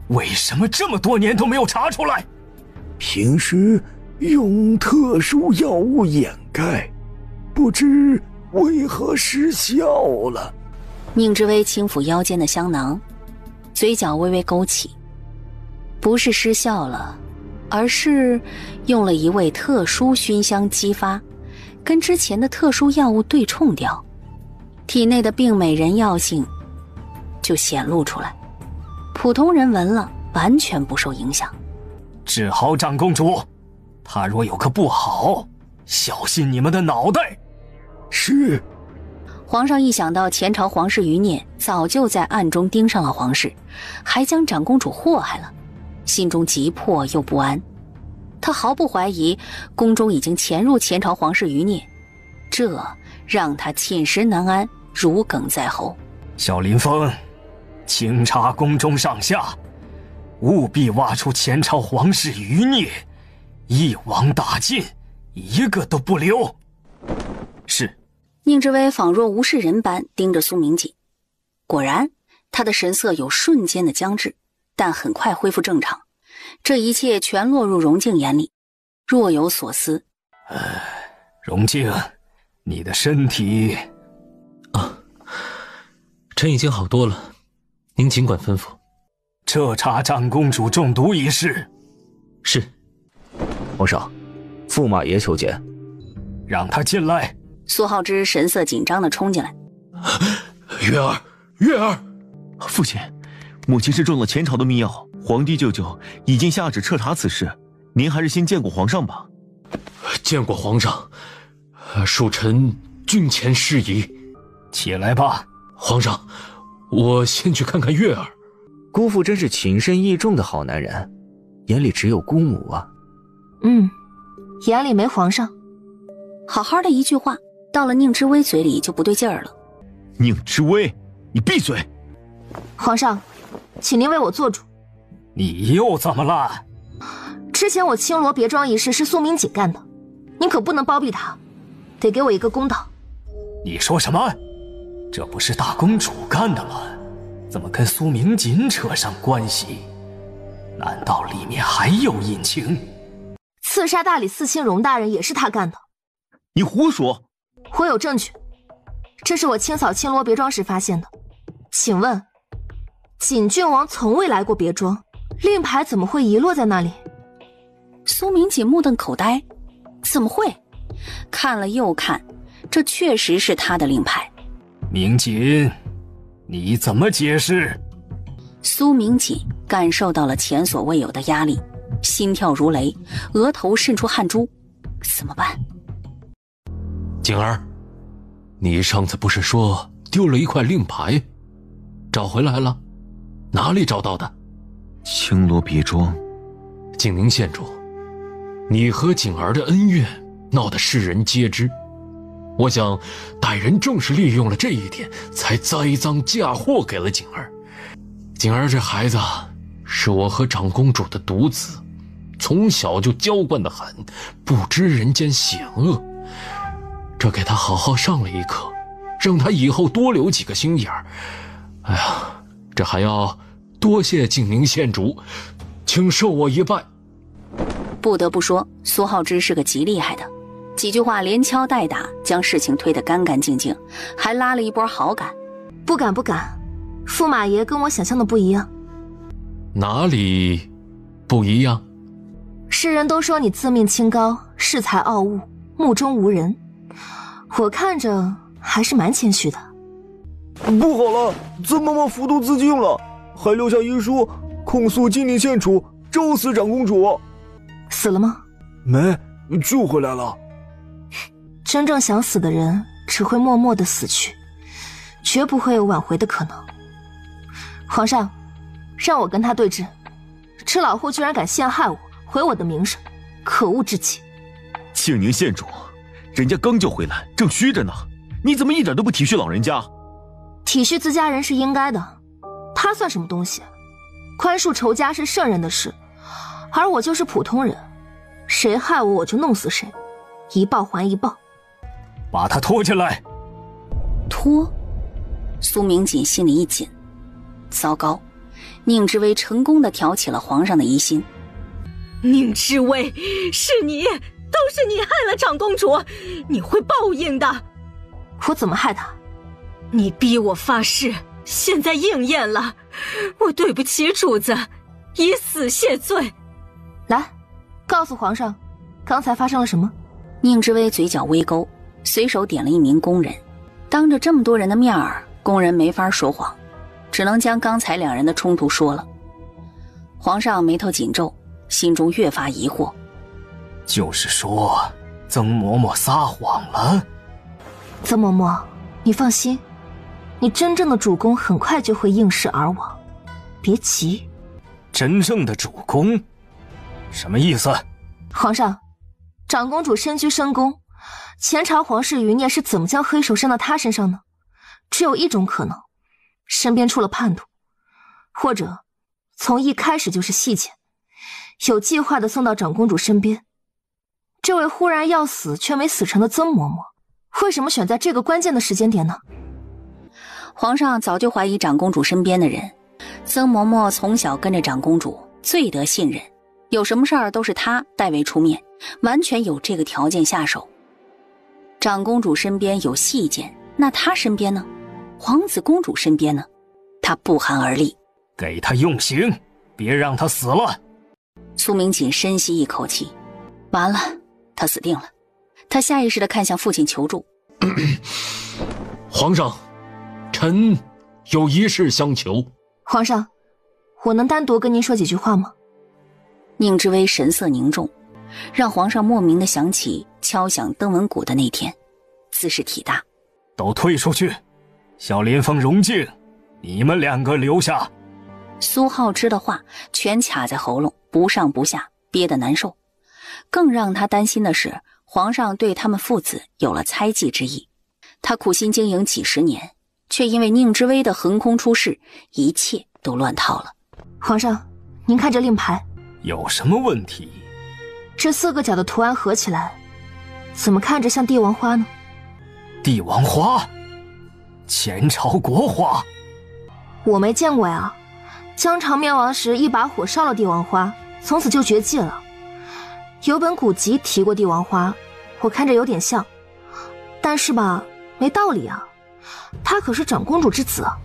为什么这么多年都没有查出来？平时用特殊药物掩盖，不知为何失效了。宁之威轻抚腰间的香囊，嘴角微微勾起。不是失效了，而是用了一味特殊熏香激发，跟之前的特殊药物对冲掉，体内的病美人药性就显露出来。普通人闻了完全不受影响。治好长公主，她若有个不好，小心你们的脑袋。是。皇上一想到前朝皇室余孽早就在暗中盯上了皇室，还将长公主祸害了，心中急迫又不安。他毫不怀疑宫中已经潜入前朝皇室余孽，这让他寝食难安，如鲠在喉。小林峰，清查宫中上下，务必挖出前朝皇室余孽，一网打尽，一个都不留。是。宁之威仿若无事人般盯着苏明锦，果然他的神色有瞬间的僵滞，但很快恢复正常。这一切全落入荣静眼里，若有所思。荣静，你的身体……臣已经好多了，您尽管吩咐。彻查长公主中毒一事。是。皇上，驸马爷求见。让他进来。苏浩之神色紧张地冲进来。月儿，月儿，父亲，母亲是中了前朝的秘药，皇帝舅舅已经下旨彻查此事，您还是先见过皇上吧。见过皇上，恕臣君前失仪。起来吧。皇上，我先去看看月儿。姑父真是情深义重的好男人，眼里只有姑母啊。眼里没皇上。好好的一句话，到了宁之威嘴里就不对劲儿了。宁之威，你闭嘴！皇上，请您为我做主。你又怎么了？之前我青罗别庄一事是苏明锦干的，您可不能包庇他，得给我一个公道。你说什么？这不是大公主干的吗？怎么跟苏明锦扯上关系？难道里面还有隐情？刺杀大理寺卿荣大人也是他干的。你胡说！我有证据，这是我清扫青罗别庄时发现的。请问，锦郡王从未来过别庄，令牌怎么会遗落在那里？苏明锦目瞪口呆，怎么会？看了又看，这确实是他的令牌。明锦，你怎么解释？苏明锦感受到了前所未有的压力，心跳如雷，额头渗出汗珠。怎么办？景儿，你上次不是说丢了一块令牌，找回来了？哪里找到的？青罗别庄。景宁县主，你和景儿的恩怨闹得世人皆知，我想歹人正是利用了这一点，才栽赃嫁祸给了景儿。景儿这孩子是我和长公主的独子，从小就娇惯得很，不知人间险恶。这给他好好上了一课，让他以后多留几个心眼儿。哎呀，这还要多谢景宁县主，请受我一拜。不得不说，苏浩之是个极厉害的，几句话连敲带打，将事情推得干干净净，还拉了一波好感。不敢不敢，驸马爷跟我想象的不一样。哪里不一样？世人都说你自命清高，恃才傲物，目中无人。我看着还是蛮谦虚的。不好了，曾嬷嬷服毒自尽了，还留下遗书控诉金陵县主咒死长公主。死了吗？没，救回来了。真正想死的人只会默默地死去，绝不会有挽回的可能。皇上，让我跟他对峙。这老货居然敢陷害我，毁我的名声，可恶至极。庆宁县主，人家刚救回来，正虚着呢，你怎么一点都不体恤老人家？体恤自家人是应该的，他算什么东西？宽恕仇家是圣人的事，而我就是普通人，谁害我我就弄死谁，一报还一报。把他拖进来。拖？苏明锦心里一紧，糟糕，宁之威成功地挑起了皇上的疑心。宁之威，是你，都是你害了长公主，你会报应的。我怎么害她？你逼我发誓，现在应验了，我对不起主子，以死谢罪。来，告诉皇上，刚才发生了什么？宁之威嘴角微勾，随手点了一名工人。当着这么多人的面儿，工人没法说谎，只能将刚才两人的冲突说了。皇上眉头紧皱，心中越发疑惑。就是说，曾嬷嬷撒谎了？曾嬷嬷，你放心，你真正的主公很快就会应势而亡，别急。真正的主公？什么意思？皇上，长公主身居深宫，前朝皇室余孽是怎么将黑手伸到她身上呢？只有一种可能，身边出了叛徒，或者从一开始就是细节，有计划的送到长公主身边。这位忽然要死却没死成的曾嬷嬷，为什么选在这个关键的时间点呢？皇上早就怀疑长公主身边的人，曾嬷嬷从小跟着长公主，最得信任，有什么事儿都是她代为出面，完全有这个条件下手。长公主身边有细节，那她身边呢？皇子公主身边呢？她不寒而栗，给她用刑，别让她死了。苏明锦深吸一口气，完了，他死定了。他下意识地看向父亲求助。皇上，臣有一事相求。皇上，我能单独跟您说几句话吗？宁之威神色凝重，让皇上莫名地想起敲响登闻鼓的那天，姿势体大。都退出去，小林峰、荣静，你们两个留下。苏浩之的话全卡在喉咙，不上不下，憋得难受。更让他担心的是，皇上对他们父子有了猜忌之意。他苦心经营几十年，却因为宁之威的横空出世，一切都乱套了。皇上，您看这令牌，有什么问题？这4个角的图案合起来，怎么看着像帝王花呢？帝王花？前朝国花？我没见过呀。姜常灭亡时一把火烧了帝王花，从此就绝迹了。有本古籍提过帝王花，我看着有点像，但是吧，没道理啊，他可是长公主之子啊。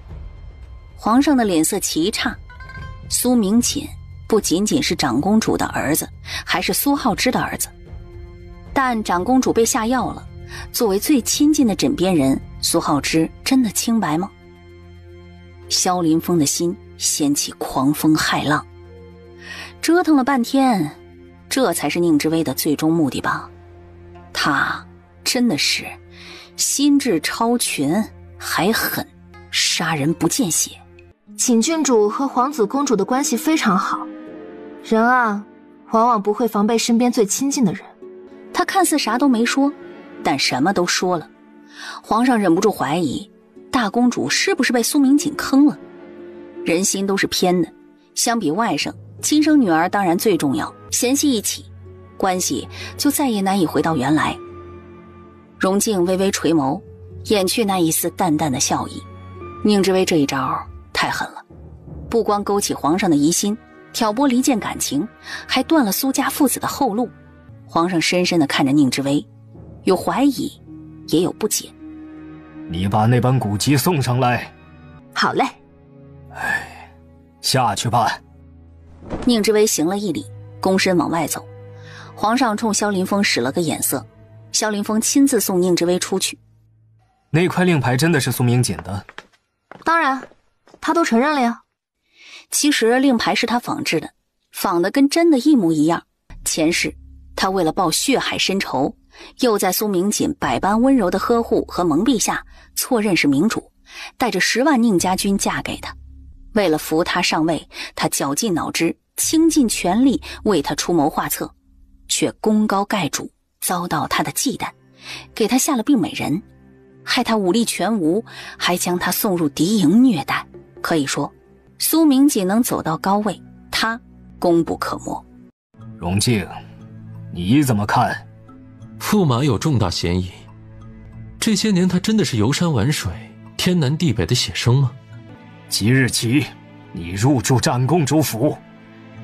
皇上的脸色奇差，苏明锦不仅仅是长公主的儿子，还是苏浩之的儿子。但长公主被下药了，作为最亲近的枕边人，苏浩之真的清白吗？萧林峰的心掀起狂风骇浪，折腾了半天，这才是宁之威的最终目的吧？他真的是心智超群，还狠，杀人不见血。景郡主和皇子公主的关系非常好，人啊，往往不会防备身边最亲近的人。他看似啥都没说，但什么都说了。皇上忍不住怀疑，大公主是不是被苏明锦坑了？人心都是偏的，相比外甥，亲生女儿当然最重要，嫌隙一起，关系就再也难以回到原来。荣静微微垂眸，掩去那一丝淡淡的笑意。宁之威这一招太狠了，不光勾起皇上的疑心，挑拨离间感情，还断了苏家父子的后路。皇上深深地看着宁之威，有怀疑，也有不解。你把那本古籍送上来。好嘞。下去吧。宁之威行了一礼，躬身往外走。皇上冲萧林峰使了个眼色，萧林峰亲自送宁之威出去。那块令牌真的是苏明锦的？当然，他都承认了呀。其实令牌是他仿制的，仿的跟真的一模一样。前世他为了报血海深仇，又在苏明锦百般温柔的呵护和蒙蔽下，错认是明主，带着10万宁家军嫁给他。为了扶他上位，他绞尽脑汁，倾尽全力为他出谋划策，却功高盖主，遭到他的忌惮，给他下了病美人，害他武力全无，还将他送入敌营虐待。可以说，苏明锦能走到高位，他功不可没。荣静，你怎么看？驸马有重大嫌疑。这些年他真的是游山玩水，天南地北的写生吗？即日起，你入住战公主府，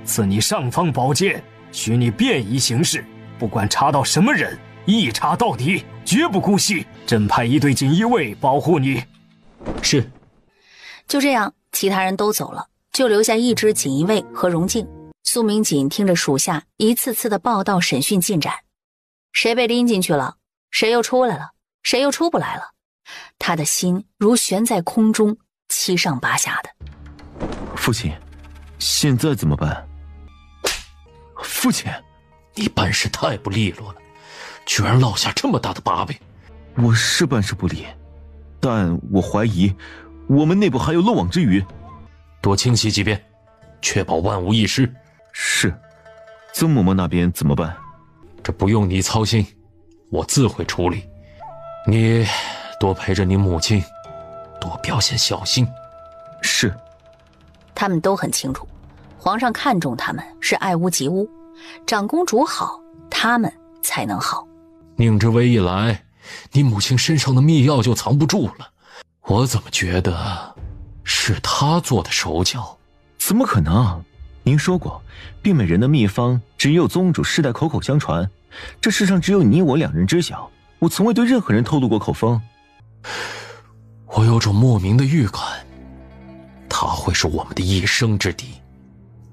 赐你尚方宝剑，许你便宜行事，不管查到什么人，一查到底，绝不姑息。朕派一队锦衣卫保护你。是。就这样，其他人都走了，就留下一支锦衣卫和荣静。苏明锦听着属下一次次的报道审讯进展，谁被拎进去了，谁又出来了，谁又出不来了，他的心如悬在空中，七上八下的。父亲，现在怎么办？父亲，你办事太不利落了，居然落下这么大的把柄。我是办事不力，但我怀疑我们内部还有漏网之鱼。多清洗几遍，确保万无一失。是。曾嬷嬷那边怎么办？这不用你操心，我自会处理。你多陪着你母亲，多表现小心。是。他们都很清楚，皇上看重他们是爱屋及乌，长公主好，他们才能好。宁之薇一来，你母亲身上的秘药就藏不住了，我怎么觉得是她做的手脚？怎么可能？您说过，病美人的秘方只有宗主世代口口相传，这世上只有你我两人知晓，我从未对任何人透露过口风。我有种莫名的预感，他会是我们的一生之敌，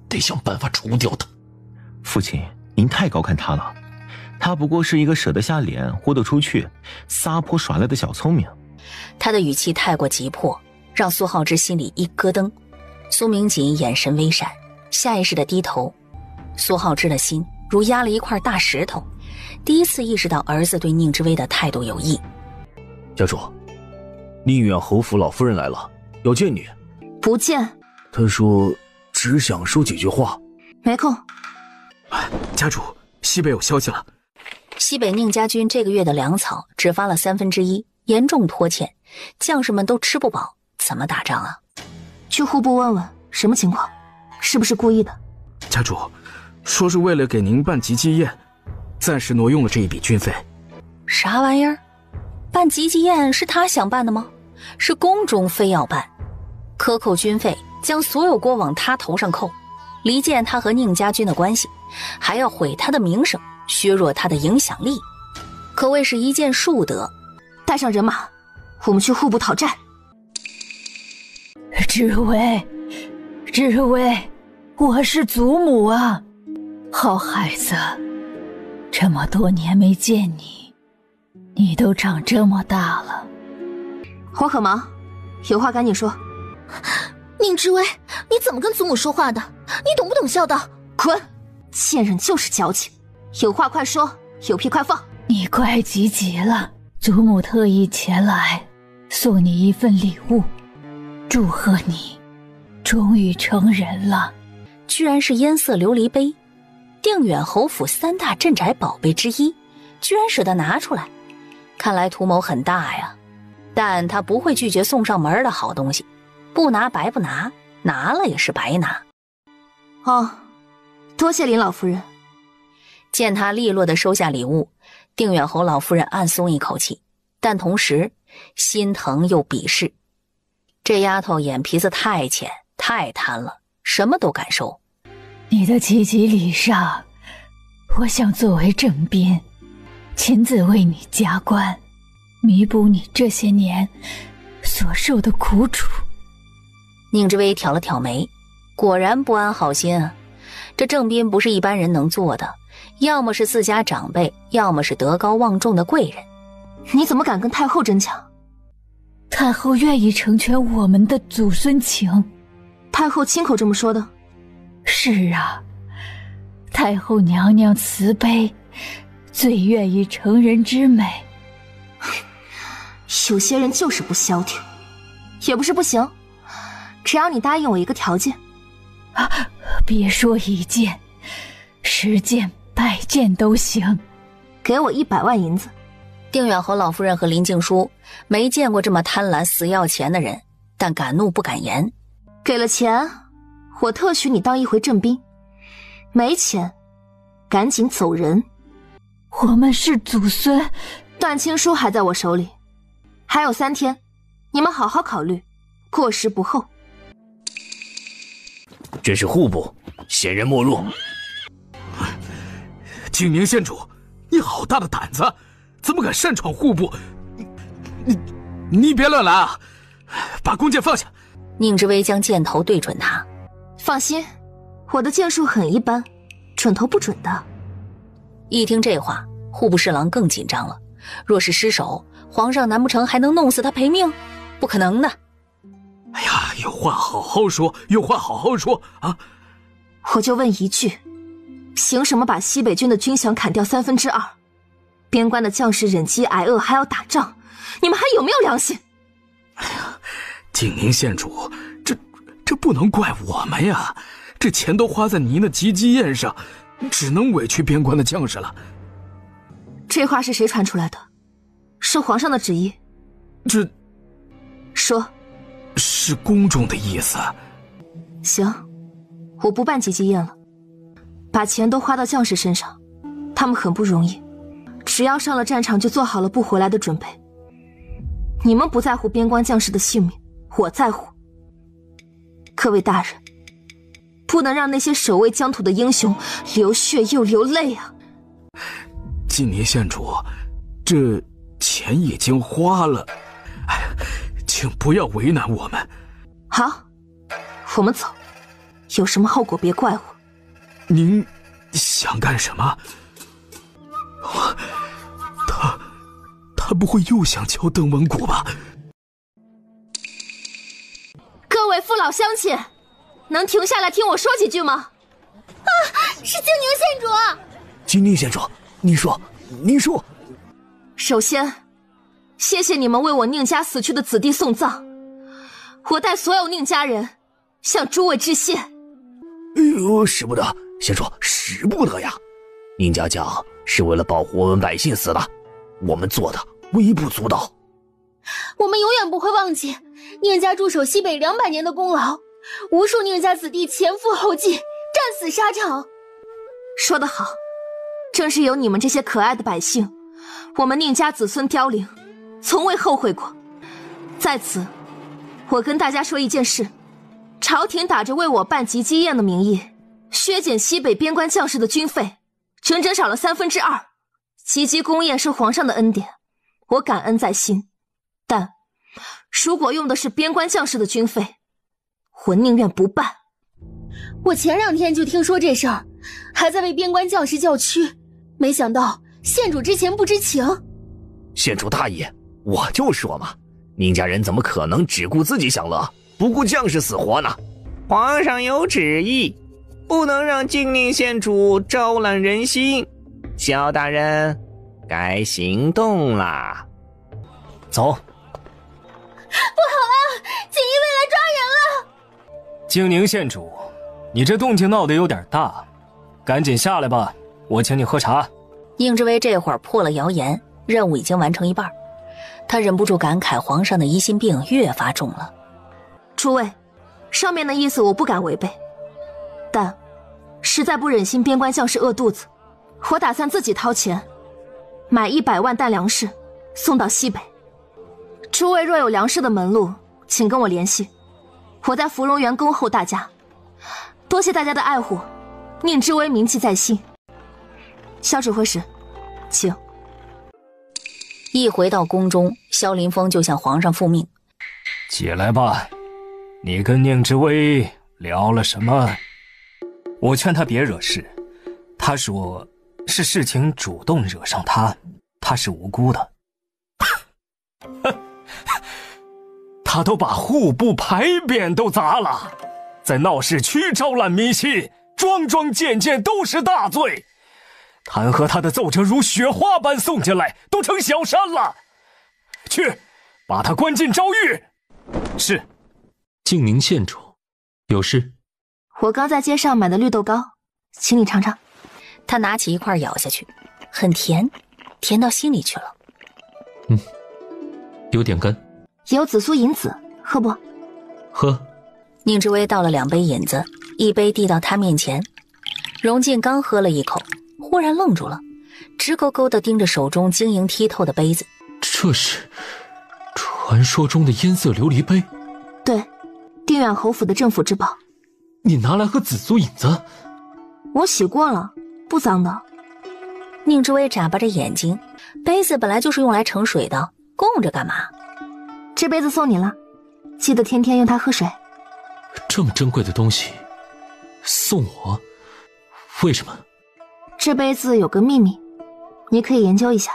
得想办法除掉他。父亲，您太高看他了，他不过是一个舍得下脸豁得出去撒泼耍赖的小聪明。他的语气太过急迫，让苏浩之心里一咯噔。苏明锦眼神微闪，下意识地低头。苏浩之的心如压了一块大石头，第一次意识到儿子对宁之薇的态度有异。家主，宁远侯府老夫人来了，要见你。不见。她说只想说几句话。没空。家主，西北有消息了。西北宁家军这个月的粮草只发了1/3，严重拖欠，将士们都吃不饱，怎么打仗啊？去户部问问什么情况，是不是故意的？家主，说是为了给您办集祭宴，暂时挪用了这一笔军费。啥玩意儿？办集祭宴是他想办的吗？是宫中非要办，克扣军费，将所有锅往他头上扣，离间他和宁家军的关系，还要毁他的名声，削弱他的影响力，可谓是一件数得。带上人马，我们去户部讨债。知薇，我是祖母啊，好孩子，这么多年没见你，你都长这么大了。我很忙，有话赶紧说。宁之薇，你怎么跟祖母说话的？你懂不懂孝道？滚！贱人就是矫情，有话快说，有屁快放。你快急极了，祖母特意前来送你一份礼物，祝贺你终于成人了。居然是烟色琉璃杯，定远侯府3大镇宅宝贝之一，居然舍得拿出来，看来图谋很大呀。但他不会拒绝送上门的好东西，不拿白不拿，拿了也是白拿。哦，多谢林老夫人。见他利落地收下礼物，定远侯老夫人暗松一口气，但同时心疼又鄙视。这丫头眼皮子太浅，太贪了，什么都敢收。你的7级礼上，我想作为正宾，亲自为你加官，弥补你这些年所受的苦楚。宁之薇挑了挑眉，果然不安好心啊。这正宾不是一般人能做的，要么是自家长辈，要么是德高望重的贵人。你怎么敢跟太后争抢？太后愿意成全我们的祖孙情。太后亲口这么说的？是啊，太后娘娘慈悲，最愿意成人之美。有些人就是不消停，也不是不行，只要你答应我一个条件。别说1件，10件100件都行。给我100万银子。定远侯老夫人和林静书没见过这么贪婪死要钱的人，但敢怒不敢言。给了钱，我特许你当一回正兵；没钱，赶紧走人。我们是祖孙。断亲书还在我手里，还有3天，你们好好考虑，过时不候。这是户部，闲人莫入。景宁县主，你好大的胆子，怎么敢擅闯户部？你别乱来啊！把弓箭放下。宁之威将箭头对准他。放心，我的箭术很一般，准头不准的。一听这话，户部侍郎更紧张了。若是失手，皇上难不成还能弄死他赔命？不可能的。哎呀，有话好好说，有话好好说啊！我就问一句，凭什么把西北军的军饷砍掉2/3？边关的将士忍饥挨饿还要打仗，你们还有没有良心？哎呀，景宁县主，这不能怪我们呀，这钱都花在您的吉吉宴上，只能委屈边关的将士了。这话是谁传出来的？是皇上的旨意？这，说，是宫中的意思。行，我不办吉吉宴了，把钱都花到将士身上，他们很不容易，只要上了战场就做好了不回来的准备。你们不在乎边关将士的性命，我在乎。各位大人，不能让那些守卫疆土的英雄流血又流泪啊！景宁县主，这钱已经花了，哎，请不要为难我们。好，我们走，有什么后果别怪我。您想干什么？他不会又想敲邓文谷吧？各位父老乡亲，能停下来听我说几句吗？啊，是景宁县主。景宁县主，您说。首先，谢谢你们为我宁家死去的子弟送葬，我代所有宁家人向诸位致谢。哎呦，使不得，县主，使不得呀！宁家将是为了保护我们百姓死的，我们做的微不足道。我们永远不会忘记宁家驻守西北200年的功劳，无数宁家子弟前赴后继，战死沙场。说得好，正是有你们这些可爱的百姓，我们宁家子孙凋零，从未后悔过。在此，我跟大家说一件事，朝廷打着为我办吉吉宴的名义，削减西北边关将士的军费，整整少了2/3。吉吉公宴是皇上的恩典，我感恩在心。但如果用的是边关将士的军费，我宁愿不办。我前2天就听说这事儿，还在为边关将士叫屈，没想到县主之前不知情。县主大爷，我就说嘛，宁家人怎么可能只顾自己享乐，不顾将士死活呢？皇上有旨意，不能让景宁县主招揽人心。萧大人，该行动啦！走。不好了，锦衣卫来抓人了！景宁县主，你这动静闹得有点大，赶紧下来吧，我请你喝茶。宁之威这会儿破了谣言，任务已经完成一半，他忍不住感慨皇上的疑心病越发重了。诸位，上面的意思我不敢违背，但实在不忍心边关将士饿肚子，我打算自己掏钱买100万担粮食送到西北。诸位若有粮食的门路，请跟我联系，我在芙蓉园恭候大家。多谢大家的爱护，宁之威铭记在心。萧指挥使，请。一回到宫中，萧林峰就向皇上复命。起来吧，你跟宁之威聊了什么？我劝他别惹事，他说是事情主动惹上他，他是无辜的。他都把户部牌匾都砸了，在闹市区招揽迷信，桩桩件件都是大罪。弹劾他的奏折如雪花般送进来，都成小山了。去，把他关进诏狱。是。景宁县主，有事？我刚在街上买的绿豆糕，请你尝尝。他拿起一块咬下去，很甜，甜到心里去了。有点干。也有紫苏银子，喝不？喝。宁之威倒了2杯饮子，一杯递到他面前。荣进刚喝了一口，忽然愣住了，直勾勾地盯着手中晶莹剔透的杯子。这是传说中的烟色琉璃杯？对，定远侯府的镇府之宝。你拿来和紫苏引子？我洗过了，不脏的。宁之威眨巴着眼睛，杯子本来就是用来盛水的，供着干嘛？这杯子送你了，记得天天用它喝水。这么珍贵的东西，送我？为什么？这杯子有个秘密，你可以研究一下。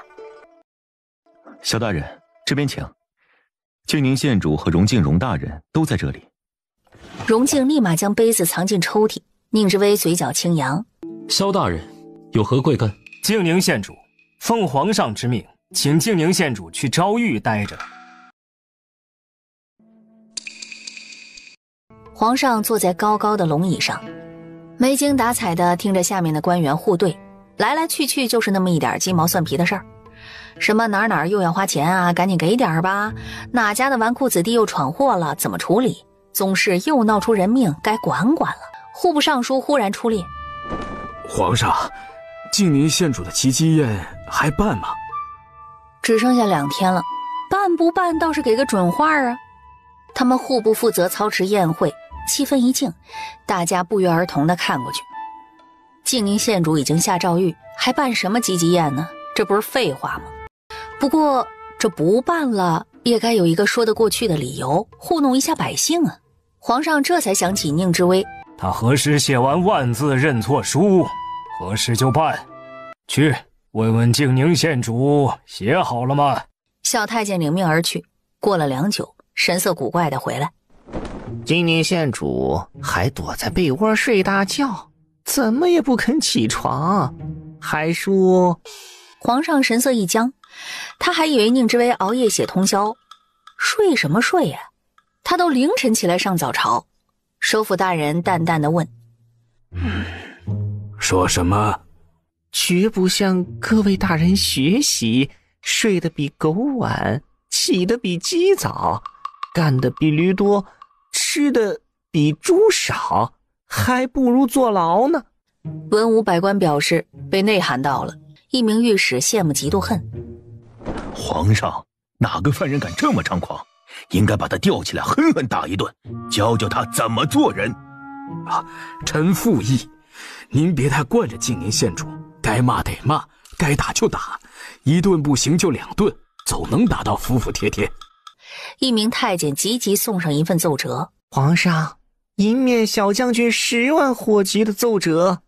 萧大人，这边请。静宁县主和荣敬荣大人都在这里。荣敬立马将杯子藏进抽屉。宁之威嘴角轻扬：“萧大人，有何贵干？”静宁县主，奉皇上之命，请静宁县主去昭狱待着。皇上坐在高高的龙椅上，没精打采地听着下面的官员互对，来来去去就是那么一点鸡毛蒜皮的事儿。什么哪儿又要花钱啊，赶紧给点吧，哪家的纨绔子弟又闯祸了，怎么处理，宗室又闹出人命，该管管了。户部尚书忽然出列：皇上，静宁县主的吉祭宴还办吗？只剩下2天了，办不办倒是给个准话啊。他们户部负责操持宴会，气氛一静，大家不约而同地看过去。静宁县主已经下诏狱，还办什么吉祭宴呢？这不是废话吗？不过这不办了，也该有一个说得过去的理由，糊弄一下百姓啊。皇上这才想起宁之威，他何时写完万字认错书，何时就办。去问问静宁县主写好了吗？小太监领命而去。过了良久，神色古怪的回来：静宁县主还躲在被窝睡大觉，怎么也不肯起床，还说……皇上神色一僵，他还以为宁之威熬夜写通宵，睡什么睡呀？他都凌晨起来上早朝。首辅大人淡淡的问：说什么？绝不向各位大人学习，睡得比狗晚，起得比鸡早，干得比驴多，吃的比猪少，还不如坐牢呢。文武百官表示被内涵到了，一名御史羡慕嫉妒恨。皇上，哪个犯人敢这么猖狂？应该把他吊起来狠狠打一顿，教教他怎么做人。臣附议，您别太惯着静宁县主，该骂得骂，该打就打，一顿不行就2顿，总能打到服服帖帖。一名太监急急送上一份奏折：皇上，迎面小将军10万火急的奏折。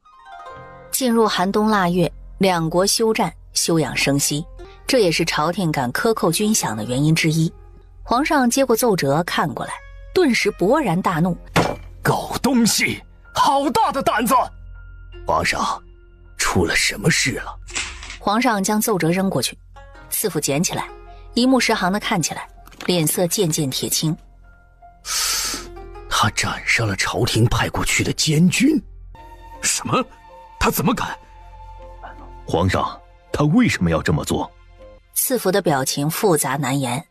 进入寒冬腊月，两国休战，休养生息，这也是朝廷敢克扣军饷的原因之一。皇上接过奏折看过来，顿时勃然大怒：狗东西，好大的胆子！皇上，出了什么事了？皇上将奏折扔过去，赐府捡起来，一目十行地看起来，脸色渐渐铁青。他斩杀了朝廷派过去的监军。什么？他怎么敢？皇上，他为什么要这么做？赐府的表情复杂难言。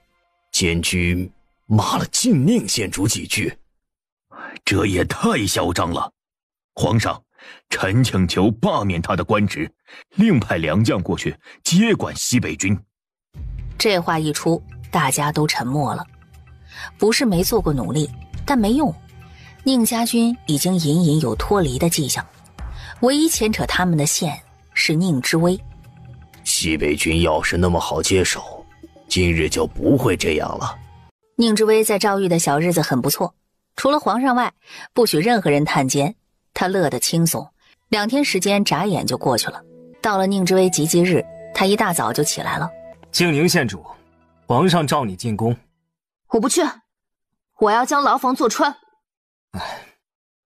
监军骂了静宁县主几句，这也太嚣张了。皇上，臣请求罢免他的官职，另派良将过去接管西北军。这话一出，大家都沉默了。不是没做过努力，但没用。宁家军已经隐隐有脱离的迹象，唯一牵扯他们的线是宁之威。西北军要是那么好接手，今日就不会这样了。宁之威在诏狱的小日子很不错，除了皇上外，不许任何人探监，他乐得轻松。2天时间眨眼就过去了。到了宁之威吉祭日，他一大早就起来了。静宁县主，皇上召你进宫。我不去，我要将牢房坐穿。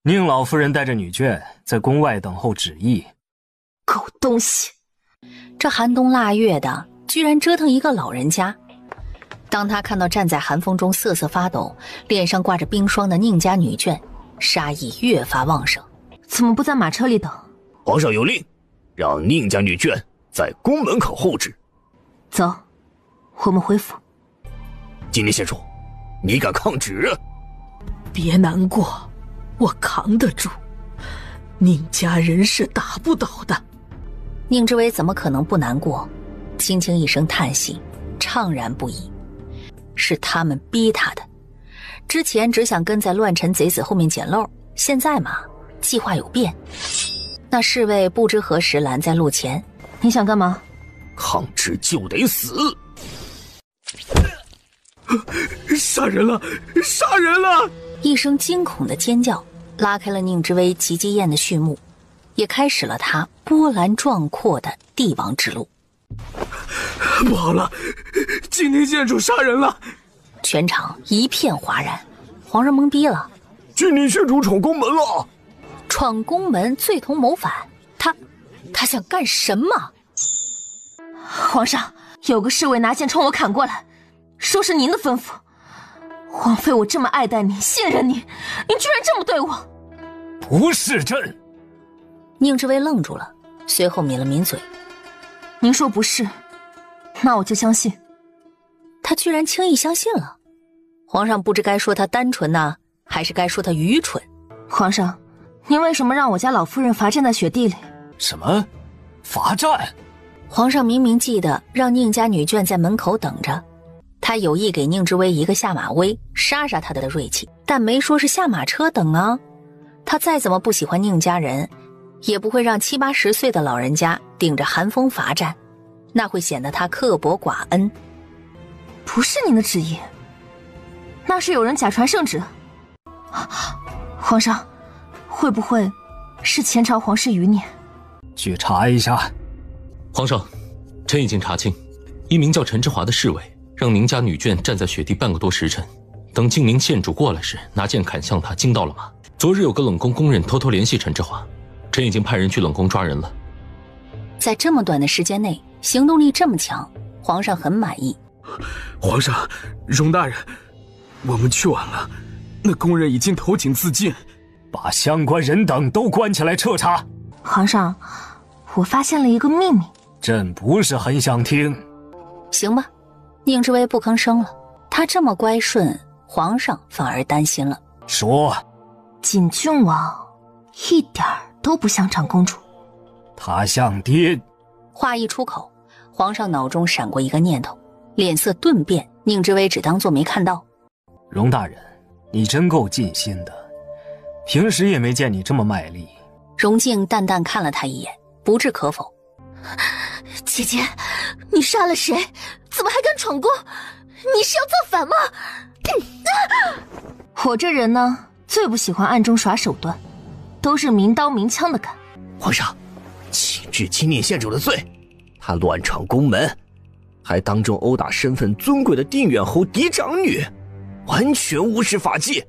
宁老夫人带着女眷在宫外等候旨意。狗东西，这寒冬腊月的，居然折腾一个老人家。当他看到站在寒风中瑟瑟发抖，脸上挂着冰霜的宁家女眷，杀意越发旺盛。怎么不在马车里等？皇上有令，让宁家女眷在宫门口候旨。走，我们回府。静宁县主，你敢抗旨？别难过，我扛得住。宁家人是打不倒的。宁之威怎么可能不难过？轻轻一声叹息，怅然不已。是他们逼他的。之前只想跟在乱臣贼子后面捡漏，现在嘛，计划有变。那侍卫不知何时拦在路前，你想干嘛？抗旨就得死！杀人了！杀人了！一声惊恐的尖叫拉开了宁之威急急宴的序幕，也开始了他波澜壮阔的帝王之路。不好了，金陵县主杀人了！全场一片哗然，皇上懵逼了。金陵县主闯宫门了！闯宫门，罪同谋反，他想干什么？皇上，有个侍卫拿剑冲我砍过来，说是您的吩咐。皇妃，我这么爱戴你，信任你，你居然这么对我！不是朕。宁之威愣住了，随后抿了抿嘴。您说不是，那我就相信。他居然轻易相信了。皇上不知该说他单纯呢，还是该说他愚蠢。皇上，您为什么让我家老夫人罚站在雪地里？什么？罚站？皇上明明记得让宁家女眷在门口等着，他有意给宁之威一个下马威，杀他的锐气，但没说是下马车等啊。他再怎么不喜欢宁家人，也不会让70、80岁的老人家顶着寒风罚站，那会显得他刻薄寡恩。不是您的旨意，那是有人假传圣旨。皇上，会不会是前朝皇室余孽？去查一下。皇上，臣已经查清，一名叫陈之华的侍卫让宁家女眷站在雪地半个多时辰，等晋宁县主过来时，拿剑砍向他，惊到了马。昨日有个冷宫宫人偷偷联系陈之华，臣已经派人去冷宫抓人了。在这么短的时间内，行动力这么强，皇上很满意。皇上，荣大人，我们去晚了，那宫人已经投井自尽，把相关人等都关起来彻查。皇上，我发现了一个秘密。朕不是很想听。行吧，宁之威不吭声了。他这么乖顺，皇上反而担心了。说，锦郡王一点都不像长公主。他像爹。话一出口，皇上脑中闪过一个念头，脸色顿变。宁之威只当作没看到。荣大人，你真够尽心的，平时也没见你这么卖力。荣静淡淡看了他一眼，不置可否。姐姐，你杀了谁？怎么还敢闯宫？你是要造反吗？我这人呢，最不喜欢暗中耍手段，都是明刀明枪的干。皇上，请治金陵县主的罪，他乱闯宫门，还当众殴打身份尊贵的定远侯嫡长女，完全无视法纪。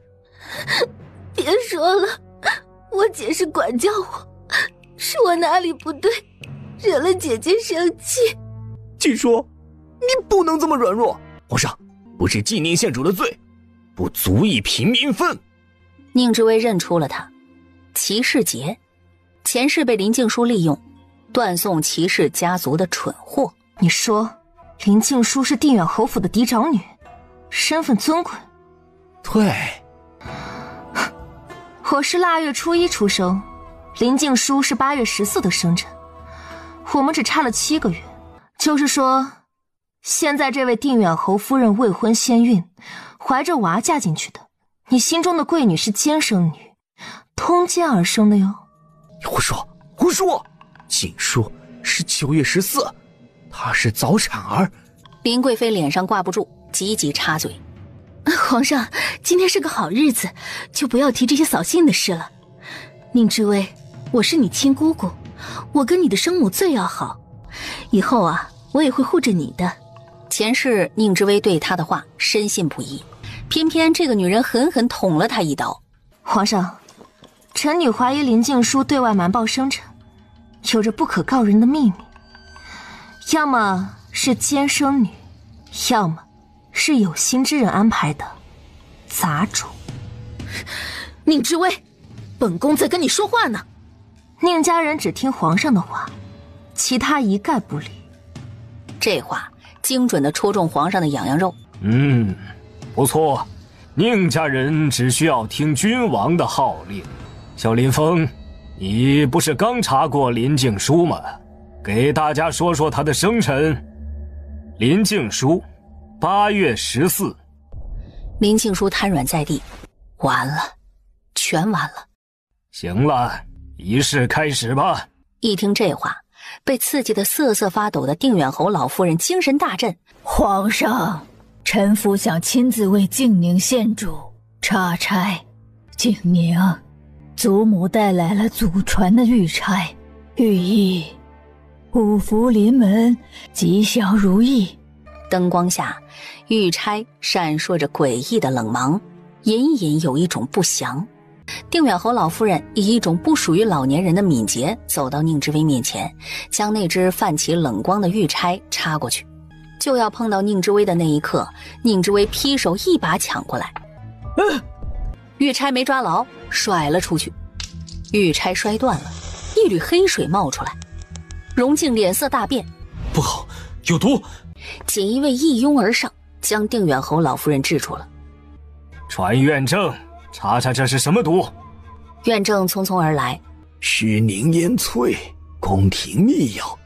别说了，我姐是管教我，是我哪里不对，惹了姐姐生气。据说你不能这么软弱，皇上，不是晋宁县主的罪，不足以平民愤。宁之威认出了他，齐世杰，前世被林静书利用，断送齐氏家族的蠢货。你说林静书是定远侯府的嫡长女，身份尊贵？对。我是腊月初1出生，林静书是8月14的生辰，我们只差了7个月。就是说，现在这位定远侯夫人未婚先孕，怀着娃嫁进去的，你心中的贵女是监生女，通奸而生的哟。胡说，胡说！静书是9月14，她是早产儿。林贵妃脸上挂不住，急急插嘴。皇上，今天是个好日子，就不要提这些扫兴的事了。宁之威，我是你亲姑姑，我跟你的生母最要好，以后啊，我也会护着你的。前世宁之威对他的话深信不疑，偏偏这个女人狠狠捅了他一刀。皇上，臣女怀疑林静书对外瞒报生辰，有着不可告人的秘密，要么是监生女，要么是有心之人安排的杂种。宁之威，本宫在跟你说话呢。宁家人只听皇上的话，其他一概不理。这话精准地戳中皇上的痒痒肉。不错，宁家人只需要听君王的号令。小林峰，你不是刚查过林静书吗？给大家说说她的生辰。林静书8月14。林静书瘫软在地，完了，全完了。行了，仪式开始吧。一听这话，被刺激得瑟瑟发抖的定远侯老夫人精神大振。皇上，臣服想亲自为静宁县主插差。静宁，祖母带来了祖传的玉钗，寓意五福临门，吉祥如意。灯光下，玉钗闪烁着诡异的冷芒，隐隐有一种不祥。定远侯老夫人以一种不属于老年人的敏捷走到宁之威面前，将那只泛起冷光的玉钗插过去。就要碰到宁之威的那一刻，宁之威劈手一把抢过来，玉钗没抓牢，甩了出去。玉钗摔断了，一缕黑水冒出来。荣静脸色大变，不好，有毒！锦衣卫一拥而上，将定远侯老夫人制住了。传院正，查查这是什么毒。院正匆匆而来，是凝烟翠，宫廷秘药。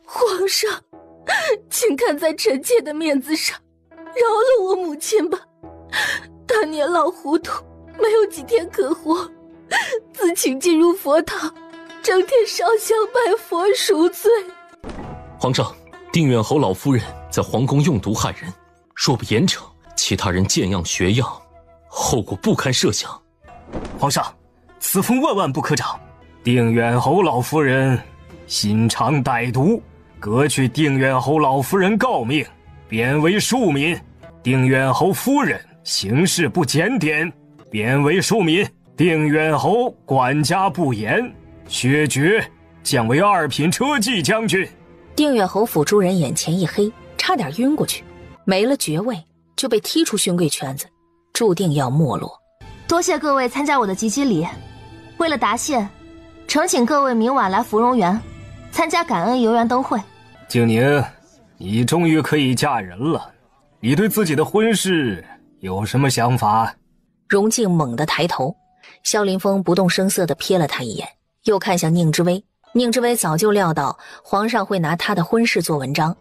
皇上，请看在臣妾的面子上，饶了我母亲吧。她年老糊涂，没有几天可活，自请进入佛堂，整天烧香拜佛赎罪。皇上，定远侯老夫人在皇宫用毒害人，若不严惩，其他人见样学样，后果不堪设想。皇上，此风万万不可长。定远侯老夫人心肠歹毒，革去定远侯老夫人诰命，贬为庶民。定远侯夫人行事不检点，贬为庶民。定远侯管家不严，削爵，降为2品车骑将军。定远侯府诸人眼前一黑，差点晕过去，没了爵位就被踢出勋贵圈子，注定要没落。多谢各位参加我的集集礼，为了答谢，诚请各位明晚来芙蓉园参加感恩游园灯会。静宁，你终于可以嫁人了，你对自己的婚事有什么想法？荣静猛地抬头，萧林峰不动声色地瞥了他一眼，又看向宁之威。宁之威早就料到皇上会拿他的婚事做文章，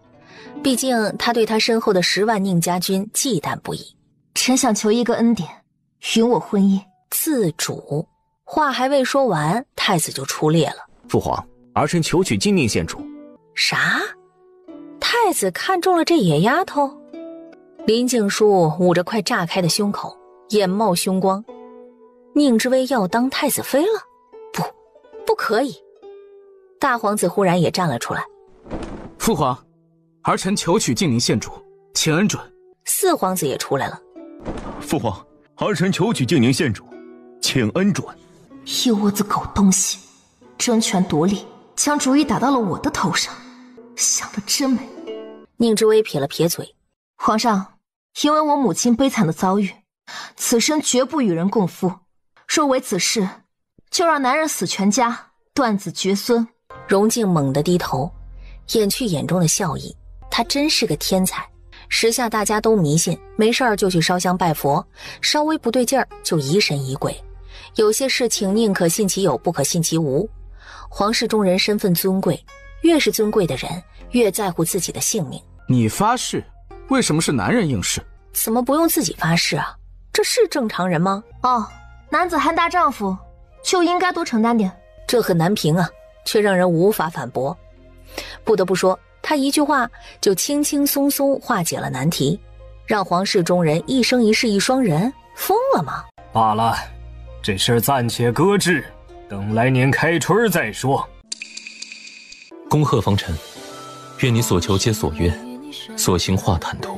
毕竟他对他身后的10万宁家军忌惮不已。臣想求一个恩典，允我婚姻。自主。话还未说完，太子就出列了。父皇，儿臣求娶金宁县主。啥？太子看中了这野丫头？林静书捂着快炸开的胸口，眼冒凶光。宁之威要当太子妃了？不可以！大皇子忽然也站了出来。父皇，儿臣求娶静宁县主，请恩准。四皇子也出来了。父皇，儿臣求娶静宁县主，请恩准。一窝子狗东西，争权夺利，将主意打到了我的头上，想得真美。宁之威撇了撇嘴，皇上，因为我母亲悲惨的遭遇，此生绝不与人共夫。若为此事，就让男人死全家，断子绝孙。荣静猛地低头，掩去眼中的笑意。他真是个天才。时下大家都迷信，没事儿就去烧香拜佛，稍微不对劲儿就疑神疑鬼。有些事情宁可信其有，不可信其无。皇室中人身份尊贵，越是尊贵的人，越在乎自己的性命。你发誓，为什么是男人应试？怎么不用自己发誓啊？这是正常人吗？哦，男子汉大丈夫，就应该多承担点。这很难评啊，却让人无法反驳。不得不说，他一句话就轻轻松松化解了难题，让皇室中人一生一世一双人，疯了吗？罢了，这事暂且搁置，等来年开春再说。恭贺方辰，愿你所求皆所愿，所行化坦途，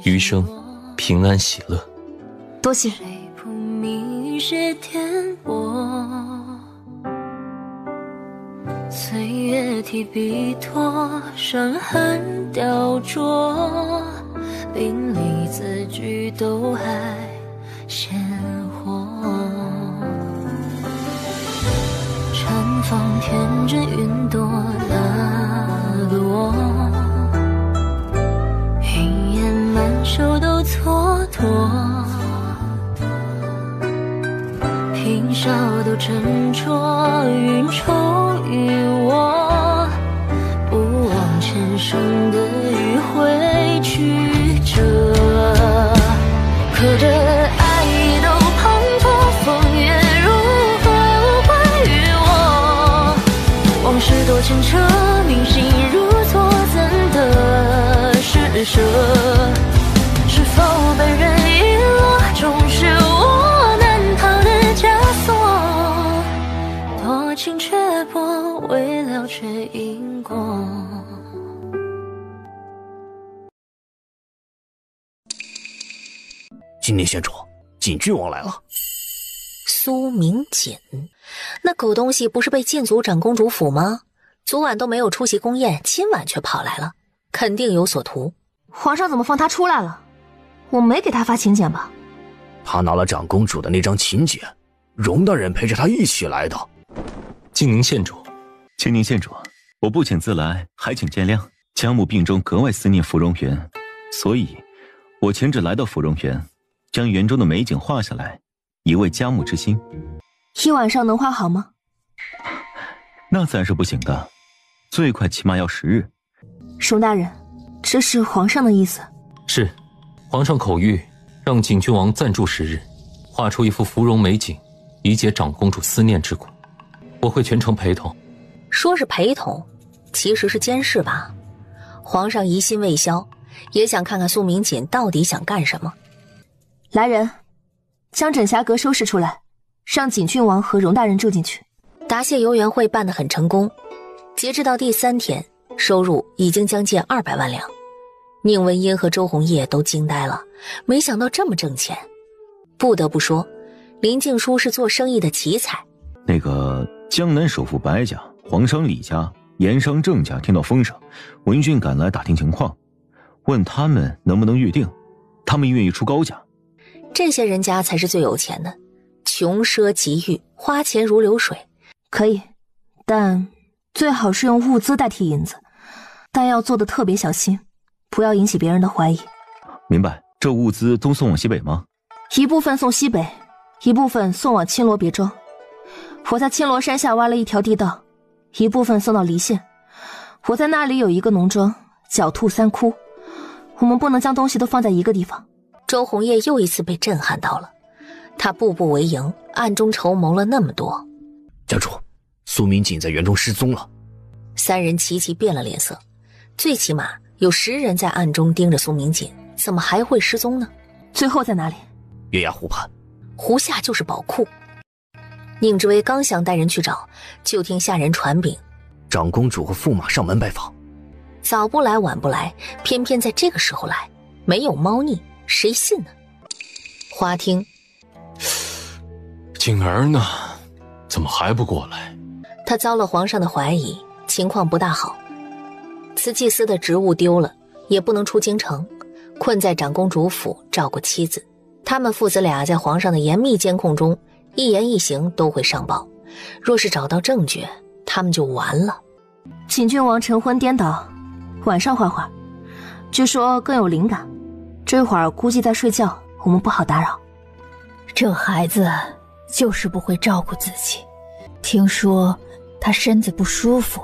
余生平安喜乐。多谢。岁月提笔拓，伤痕雕琢，淋漓字句都还鲜活。绽放天真云朵那个我，云烟满手都蹉跎，平少都沉着，云愁于我，不忘前生的迂回曲折，可这爱都滂沱风月清澈，铭心如错，怎的施舍？是否被人遗落，终是我难逃的枷锁。多情却薄，未了却因果。今年县主，锦郡王来了。苏明锦，那狗东西不是被禁足长公主府吗？昨晚都没有出席宫宴，今晚却跑来了，肯定有所图。皇上怎么放他出来了？我没给他发请柬吧？他拿了长公主的那张请柬，容大人陪着他一起来的。敬宁县主，敬宁县主，我不请自来，还请见谅。家母病中格外思念芙蓉园，所以我请旨来到芙蓉园，将园中的美景画下来，以慰家母之心。一晚上能画好吗？那自然是不行的，最快起码要10日。荣大人，这是皇上的意思。是，皇上口谕，让景郡王暂住10日，画出一幅芙蓉美景，以解长公主思念之苦。我会全程陪同。说是陪同，其实是监视吧。皇上疑心未消，也想看看苏明锦到底想干什么。来人，将枕霞阁收拾出来，让景郡王和荣大人住进去。答谢游园会办得很成功，截至到第3天，收入已经将近200万两。宁文音和周红叶都惊呆了，没想到这么挣钱。不得不说，林静书是做生意的奇才。那个江南首富白家、皇商李家、盐商郑家听到风声，闻讯赶来打听情况，问他们能不能预定，他们愿意出高价。这些人家才是最有钱的，穷奢极欲，花钱如流水。可以，但最好是用物资代替银子，但要做得特别小心，不要引起别人的怀疑。明白。这物资都送往西北吗？一部分送西北，一部分送往青罗别庄。我在青罗山下挖了一条地道，一部分送到离县。我在那里有一个农庄，狡兔3窟。我们不能将东西都放在一个地方。周红叶又一次被震撼到了，他步步为营，暗中筹谋了那么多。家主，苏明锦在园中失踪了。3人齐齐变了脸色，最起码有10人在暗中盯着苏明锦，怎么还会失踪呢？最后在哪里？月牙湖畔。湖下就是宝库。宁之威刚想带人去找，就听下人传禀，长公主和驸马上门拜访。早不来晚不来，偏偏在这个时候来，没有猫腻，谁信呢？花厅，景儿呢？怎么还不过来？他遭了皇上的怀疑，情况不大好。慈济司的职务丢了，也不能出京城，困在长公主府照顾妻子。他们父子俩在皇上的严密监控中，一言一行都会上报。若是找到证据，他们就完了。景郡王晨昏颠倒，晚上画画，据说更有灵感。这会儿估计在睡觉，我们不好打扰。这孩子就是不会照顾自己，听说他身子不舒服，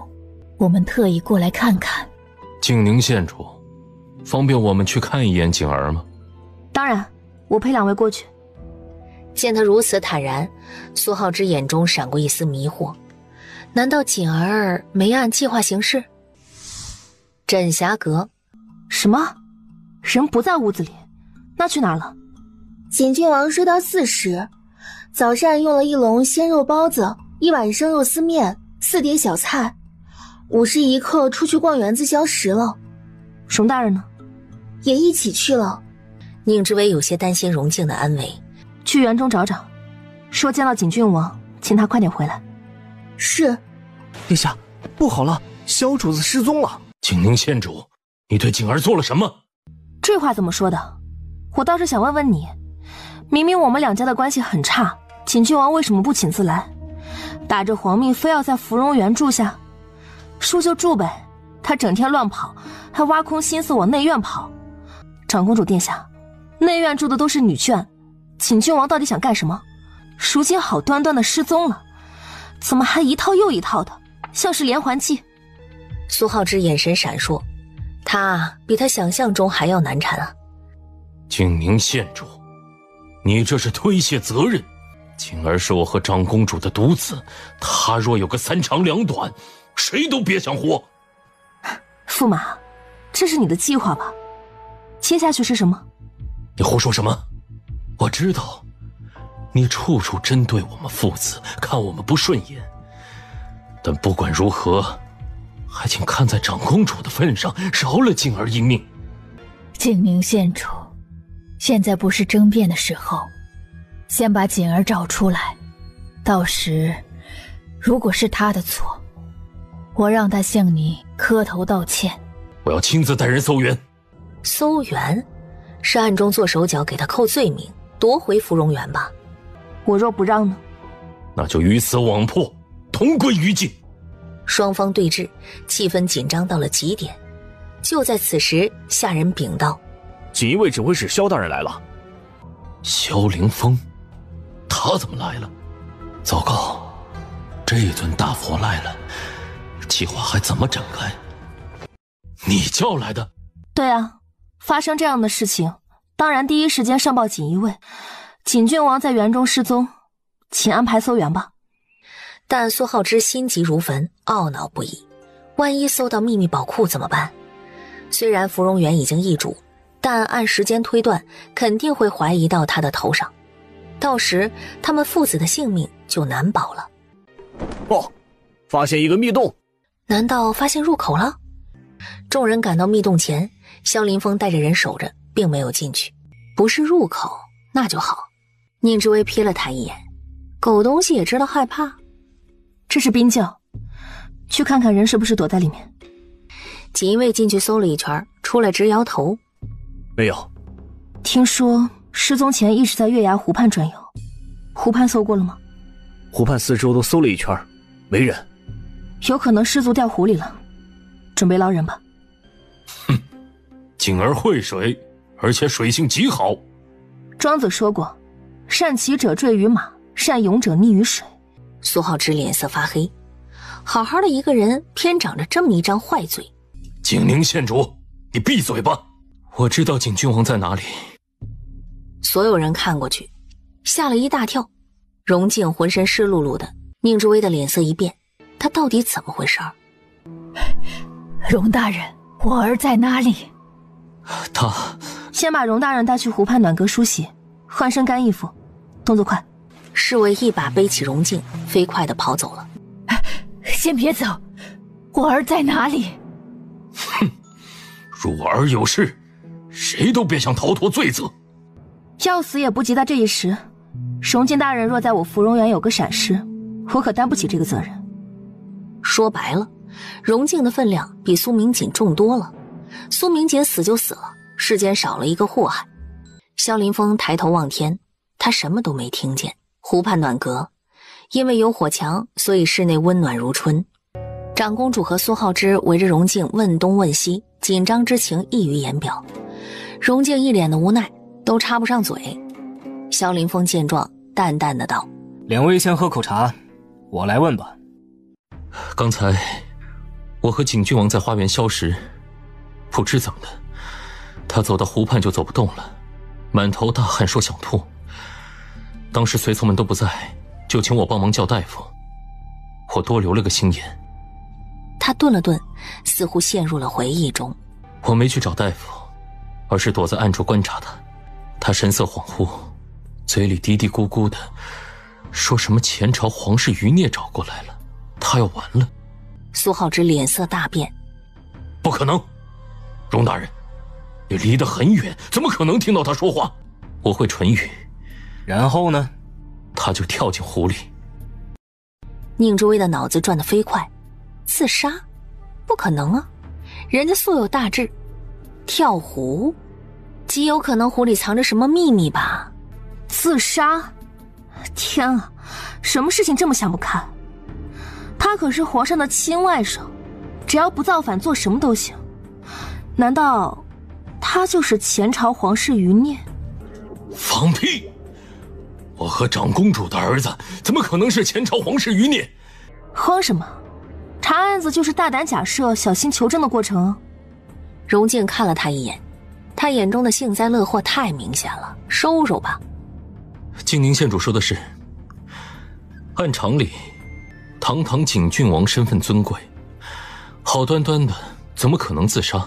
我们特意过来看看。静宁县主，方便我们去看一眼景儿吗？当然，我陪2位过去。见他如此坦然，苏浩之眼中闪过一丝迷惑，难道锦儿没按计划行事？枕霞阁，什么？人不在屋子里，那去哪儿了？景郡王睡到4时，早膳用了1笼鲜肉包子，1碗生肉丝面，4碟小菜。5时一刻出去逛园子消食了。荣大人呢？也一起去了。宁之威有些担心荣静的安危，去园中找找，说见到景郡王，请他快点回来。是。殿下，不好了，萧主子失踪了。景宁县主，你对景儿做了什么？这话怎么说的？我倒是想问问你，明明我们2家的关系很差，景郡王为什么不请自来？打着皇命非要在芙蓉园住下？住就住呗，他整天乱跑，还挖空心思往内院跑。长公主殿下，内院住的都是女眷，景郡王到底想干什么？如今好端端的失踪了，怎么还一套又一套的，像是连环计？苏浩之眼神闪烁，他比他想象中还要难缠啊。景宁县主，你这是推卸责任。景儿是我和长公主的独子，她若有个3长2短，谁都别想活。驸马，这是你的计划吧？接下去是什么？你胡说什么？我知道，你处处针对我们父子，看我们不顺眼。但不管如何，还请看在长公主的份上，饶了静儿一命。静宁县主，现在不是争辩的时候，先把锦儿找出来。到时，如果是他的错，我让他向你磕头道歉。我要亲自带人搜源。搜源？是暗中做手脚给他扣罪名，夺回芙蓉园吧？我若不让呢？那就鱼死网破，同归于尽。双方对峙，气氛紧张到了极点。就在此时，下人禀道：锦衣卫指挥使萧大人来了。萧凌风，他怎么来了？糟糕，这尊大佛来了，计划还怎么展开？你叫来的？对啊，发生这样的事情，当然第一时间上报锦衣卫。锦郡王在园中失踪，请安排搜源吧。但苏浩之心急如焚，懊恼不已。万一搜到秘密宝库怎么办？虽然芙蓉园已经易主，但按时间推断，肯定会怀疑到他的头上。到时他们父子的性命就难保了。哦，发现一个密洞。难道发现入口了？众人赶到密洞前，萧凌风带着人守着，并没有进去。不是入口，那就好。宁之威瞥了他一眼，狗东西也知道害怕。这是冰窖，去看看人是不是躲在里面。锦衣卫进去搜了一圈，出来直摇头。没有。听说失踪前一直在月牙湖畔转悠，湖畔搜过了吗？湖畔四周都搜了一圈，没人。有可能失足掉湖里了，准备捞人吧。哼，景儿会水，而且水性极好。庄子说过，善骑者坠于马，善泳者溺于水。苏浩之脸色发黑，好好的一个人，偏长着这么一张坏嘴。景宁县主，你闭嘴吧！我知道景郡王在哪里。所有人看过去，吓了一大跳。荣静浑身湿漉漉的，宁之威的脸色一变，他到底怎么回事？荣大人，我儿在哪里？他先把荣大人带去湖畔暖阁梳洗，换身干衣服，动作快。侍卫一把背起荣静，飞快地跑走了。先别走，我儿在哪里？哼，汝儿有事，谁都别想逃脱罪责。要死也不急在这一时。荣静大人若在我芙蓉园有个闪失，我可担不起这个责任。说白了，荣静的分量比苏明锦重多了。苏明锦死就死了，世间少了一个祸害。萧凌风抬头望天，他什么都没听见。湖畔暖阁，因为有火墙，所以室内温暖如春。长公主和苏浩之围着荣静问东问西，紧张之情溢于言表。荣静一脸的无奈，都插不上嘴。萧凌风见状，淡淡的道：两位先喝口茶，我来问吧。刚才我和景郡王在花园消食，不知怎么的，他走到湖畔就走不动了，满头大汗，说想吐。当时随从们都不在，就请我帮忙叫大夫，我多留了个心眼。他顿了顿，似乎陷入了回忆中。我没去找大夫，而是躲在暗处观察他。他神色恍惚，嘴里嘀嘀咕咕的，说什么前朝皇室余孽找过来了，他要完了。苏浩之脸色大变。不可能，荣大人，你离得很远，怎么可能听到他说话？我会唇语。然后呢？他就跳进湖里。宁之威的脑子转得飞快，自杀？不可能啊，人家素有大志。跳湖？极有可能湖里藏着什么秘密吧？自杀？天啊，什么事情这么想不开？他可是皇上的亲外甥，只要不造反，做什么都行。难道他就是前朝皇室余孽？放屁！我和长公主的儿子怎么可能是前朝皇室余孽？慌什么？查案子就是大胆假设，小心求证的过程。荣静看了他一眼，他眼中的幸灾乐祸太明显了，收收吧。静宁县主说的是，按常理，堂堂景郡王身份尊贵，好端端的，怎么可能自杀？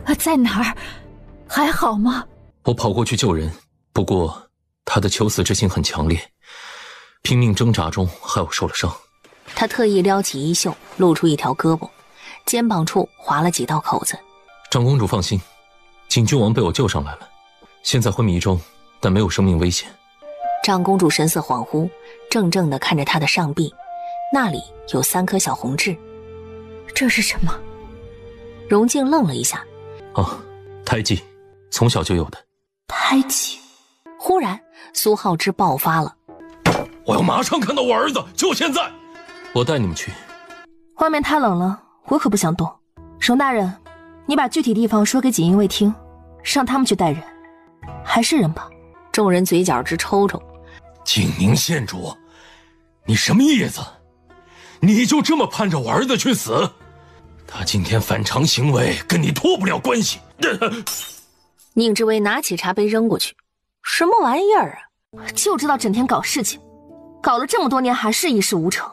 他在哪儿？还好吗？我跑过去救人，不过他的求死之心很强烈，拼命挣扎中害我受了伤。他特意撩起衣袖，露出一条胳膊，肩膀处划了几道口子。长公主放心，景君王被我救上来了，现在昏迷中，但没有生命危险。长公主神色恍惚，怔怔地看着他的上臂，那里有3颗小红痣。这是什么？荣静愣了一下。哦，胎记，从小就有的。胎记。忽然苏浩之爆发了，我要马上看到我儿子，就现在。我带你们去。外面太冷了，我可不想动。荣大人，你把具体地方说给锦衣卫听，让他们去带人。还是人吧。众人嘴角直抽抽。景宁县主，你什么意思？你就这么盼着我儿子去死？他今天反常行为跟你脱不了关系。宁之威拿起茶杯扔过去，什么玩意儿啊？就知道整天搞事情，搞了这么多年还是一事无成，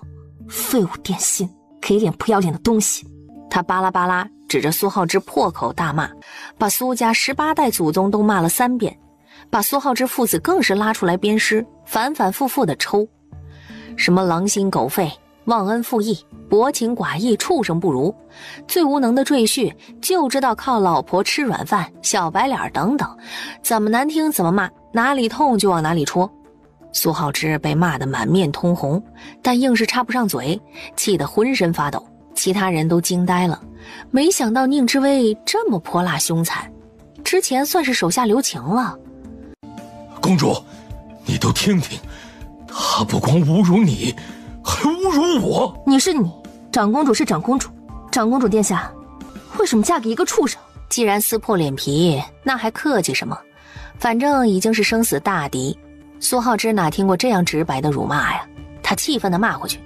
废物电信，给脸不要脸的东西。他巴拉巴拉指着苏浩之破口大骂，把苏家18代祖宗都骂了3遍，把苏浩之父子更是拉出来鞭尸，反反复复的抽，什么狼心狗肺、忘恩负义、薄情寡义、畜生不如，最无能的赘婿就知道靠老婆吃软饭、小白脸等等，怎么难听怎么骂，哪里痛就往哪里戳。苏浩之被骂得满面通红，但硬是插不上嘴，气得浑身发抖。其他人都惊呆了，没想到宁之威这么泼辣凶残，之前算是手下留情了。公主，你都听听，他不光侮辱你，还侮辱我。你是你，长公主是长公主，长公主殿下，为什么嫁给一个畜生？既然撕破脸皮，那还客气什么？反正已经是生死大敌。苏浩之哪听过这样直白的辱骂呀？他气愤地骂回去：“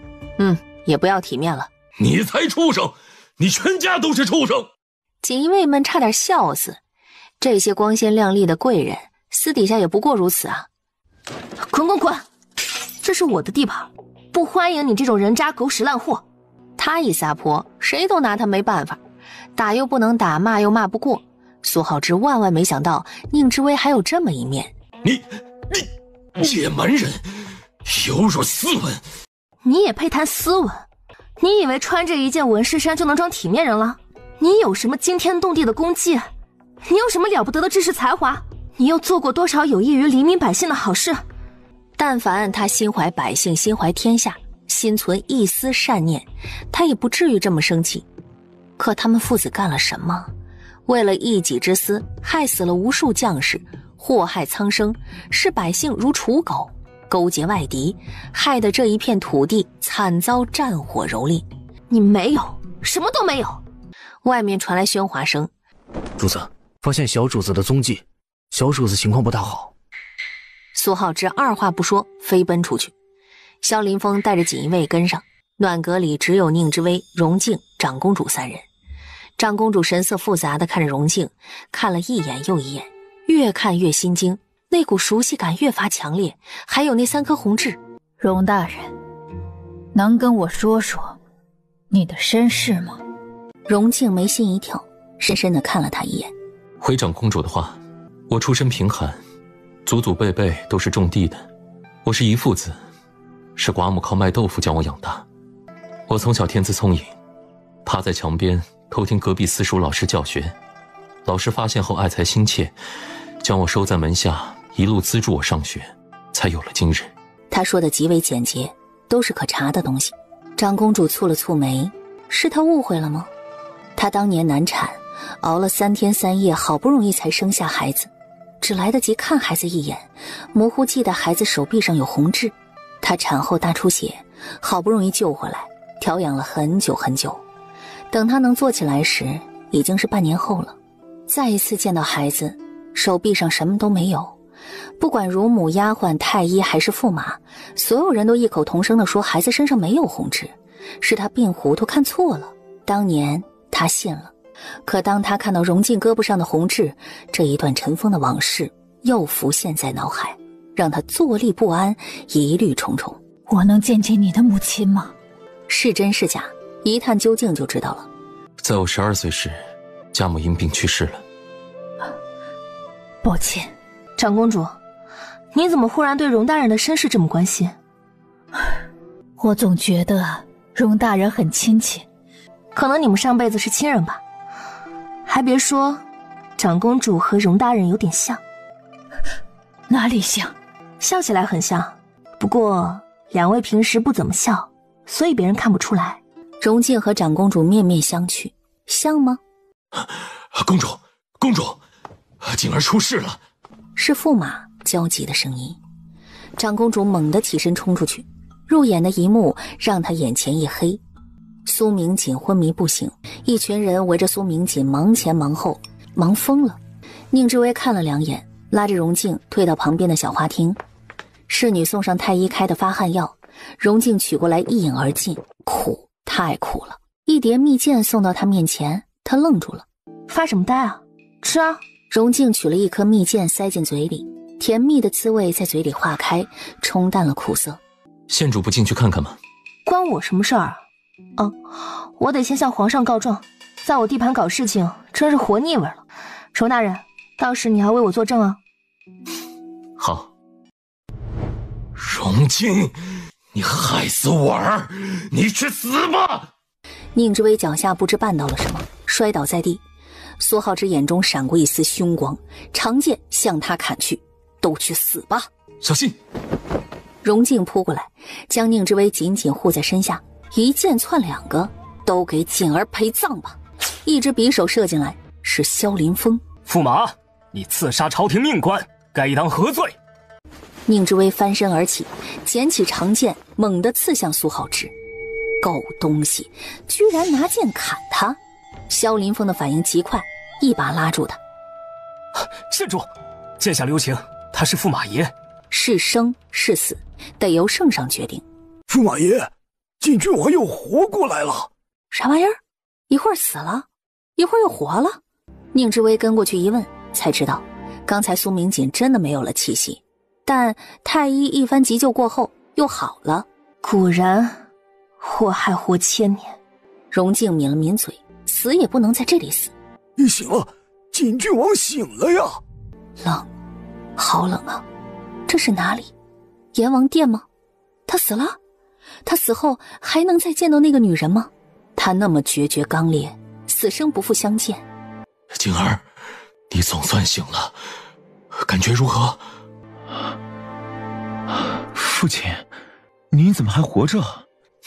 也不要体面了。”你才畜生！你全家都是畜生！锦衣卫们差点笑死，这些光鲜亮丽的贵人，私底下也不过如此啊！滚滚滚！这是我的地盘，不欢迎你这种人渣狗屎烂货！他一撒泼，谁都拿他没办法，打又不能打，骂又骂不过。苏浩之万万没想到宁之威还有这么一面。你野蛮人，有辱斯文！你也配谈斯文？你以为穿着一件文士衫就能装体面人了？你有什么惊天动地的功绩？你有什么了不得的知识才华？你又做过多少有益于黎民百姓的好事？但凡他心怀百姓，心怀天下，心存一丝善念，他也不至于这么生气。可他们父子干了什么？为了一己之私，害死了无数将士，祸害苍生，视百姓如刍狗，勾结外敌，害得这一片土地惨遭战火蹂躏。你没有，什么都没有。外面传来喧哗声。主子，发现小主子的踪迹，小主子情况不大好。苏浩之二话不说飞奔出去，萧林峰带着锦衣卫跟上。暖阁里只有宁之威、荣静、长公主3人。长公主神色复杂地看着荣静，看了一眼又一眼，越看越心惊，那股熟悉感越发强烈，还有那3颗红痣。荣大人，能跟我说说你的身世吗？荣静眉心一跳，深深地看了他一眼。回长公主的话，我出身贫寒，祖祖辈辈都是种地的，我是遗腹子，是寡母靠卖豆腐将我养大。我从小天资聪颖，趴在墙边偷听隔壁私塾老师教学，老师发现后爱才心切，将我收在门下，一路资助我上学，才有了今日。他说的极为简洁，都是可查的东西。长公主蹙了蹙眉，是他误会了吗？她当年难产，熬了3天3夜，好不容易才生下孩子，只来得及看孩子一眼，模糊记得孩子手臂上有红痣。她产后大出血，好不容易救回来，调养了很久很久。等她能坐起来时，已经是半年后了。再一次见到孩子，手臂上什么都没有。不管乳母、丫鬟、太医还是驸马，所有人都异口同声地说孩子身上没有红痣，是他病糊涂看错了。当年他信了，可当他看到荣静胳膊上的红痣，这一段尘封的往事又浮现在脑海，让他坐立不安，疑虑重重。我能见见你的母亲吗？是真是假，一探究竟就知道了。在我12岁时，家母因病去世了。抱歉。长公主，你怎么忽然对荣大人的身世这么关心？我总觉得荣大人很亲切。可能你们上辈子是亲人吧。还别说，长公主和荣大人有点像。哪里像？笑起来很像，不过两位平时不怎么笑，所以别人看不出来。荣静和长公主面面相觑，像吗？公主，公主，景儿出事了！是驸马焦急的声音。长公主猛地起身冲出去，入眼的一幕让她眼前一黑。苏明锦昏迷不醒，一群人围着苏明锦忙前忙后，忙疯了。宁之薇看了2眼，拉着荣静退到旁边的小花厅。侍女送上太医开的发汗药，荣静取过来一饮而尽，苦，太苦了。一碟蜜饯送到她面前，她愣住了。发什么呆啊？吃啊！荣静取了一颗蜜饯塞进嘴里，甜蜜的滋味在嘴里化开，冲淡了苦涩。县主不进去看看吗？关我什么事儿啊？我得先向皇上告状，在我地盘搞事情真是活腻味了。荣大人，到时你要为我作证啊。好。荣静，你害死我儿，你去死吧！宁之薇脚下不知绊到了什么，摔倒在地。苏浩之眼中闪过一丝凶光，长剑向他砍去。都去死吧！小心！荣静扑过来，将宁之薇紧紧护在身下，一剑窜2个，都给锦儿陪葬吧！一只匕首射进来，是萧林峰。驸马，你刺杀朝廷命官，该当何罪？宁之薇翻身而起，捡起长剑，猛地刺向苏浩之。狗东西，居然拿剑砍他！萧林峰的反应极快，一把拉住他。县主，剑下留情，他是驸马爷，是生是死，得由圣上决定。驸马爷，晋郡王又活过来了。啥玩意儿？一会儿死了，一会儿又活了。宁之薇跟过去一问，才知道刚才苏明锦真的没有了气息，但太医一番急救过后又好了。果然祸害活千年。荣静抿了抿嘴，死也不能在这里死。你醒了，晋郡王醒了呀！冷，好冷啊！这是哪里？阎王殿吗？他死了？他死后还能再见到那个女人吗？他那么决绝刚烈，死生不复相见。景儿，你总算醒了，感觉如何？父亲，您怎么还活着？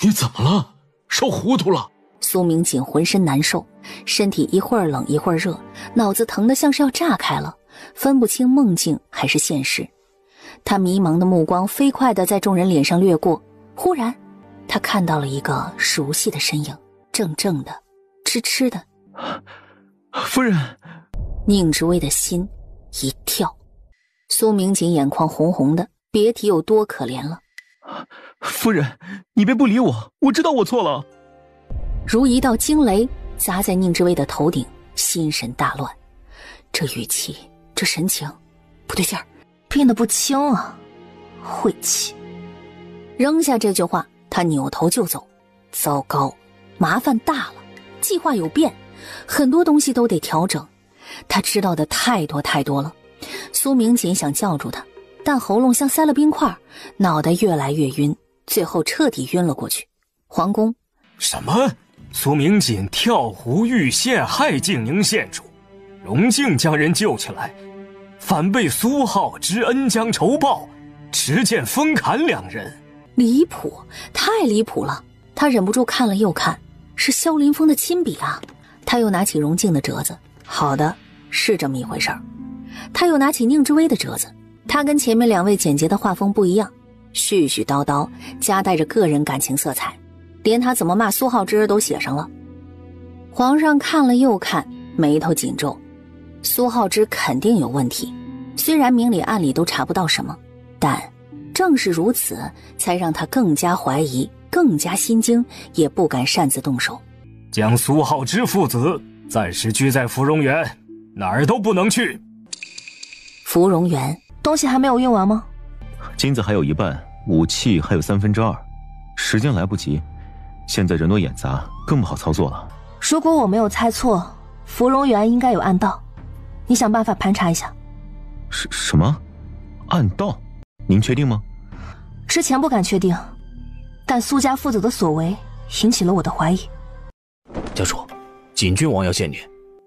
你怎么了？烧糊涂了？苏明锦浑身难受，身体一会儿冷一会儿热，脑子疼得像是要炸开了，分不清梦境还是现实。他迷茫的目光飞快地在众人脸上掠过，忽然他看到了一个熟悉的身影，怔怔的，痴痴的。夫人。宁之薇的心一跳，苏明锦眼眶红红的，别提有多可怜了。夫人，你别不理我，我知道我错了。如一道惊雷砸在宁之薇的头顶，心神大乱。这语气，这神情，不对劲儿，变得不轻啊，晦气。扔下这句话，他扭头就走。糟糕，麻烦大了，计划有变，很多东西都得调整。他知道的太多太多了。苏明锦想叫住他，但喉咙像塞了冰块，脑袋越来越晕，最后彻底晕了过去。皇宫。什么？苏明锦跳湖遇陷害静宁县主，荣静将人救起来，反被苏浩之恩将仇报，持剑分砍2人。离谱，太离谱了。他忍不住看了又看，是萧林峰的亲笔啊。他又拿起荣静的折子，好的，是这么一回事儿。他又拿起宁之薇的折子，他跟前面2位简洁的画风不一样，絮絮叨叨，夹带着个人感情色彩，连他怎么骂苏浩之都写上了。皇上看了又看，眉头紧皱。苏浩之肯定有问题，虽然明里暗里都查不到什么，但正是如此，才让他更加怀疑，更加心惊，也不敢擅自动手。将苏浩之父子暂时拘在芙蓉园，哪儿都不能去。芙蓉园，东西还没有运完吗？金子还有一半，武器还有2/3，时间来不及。现在人多眼杂，更不好操作了。如果我没有猜错，芙蓉园应该有暗道，你想办法盘查一下。什么？暗道？您确定吗？之前不敢确定，但苏家父子的所为引起了我的怀疑。家主，锦郡王要见你。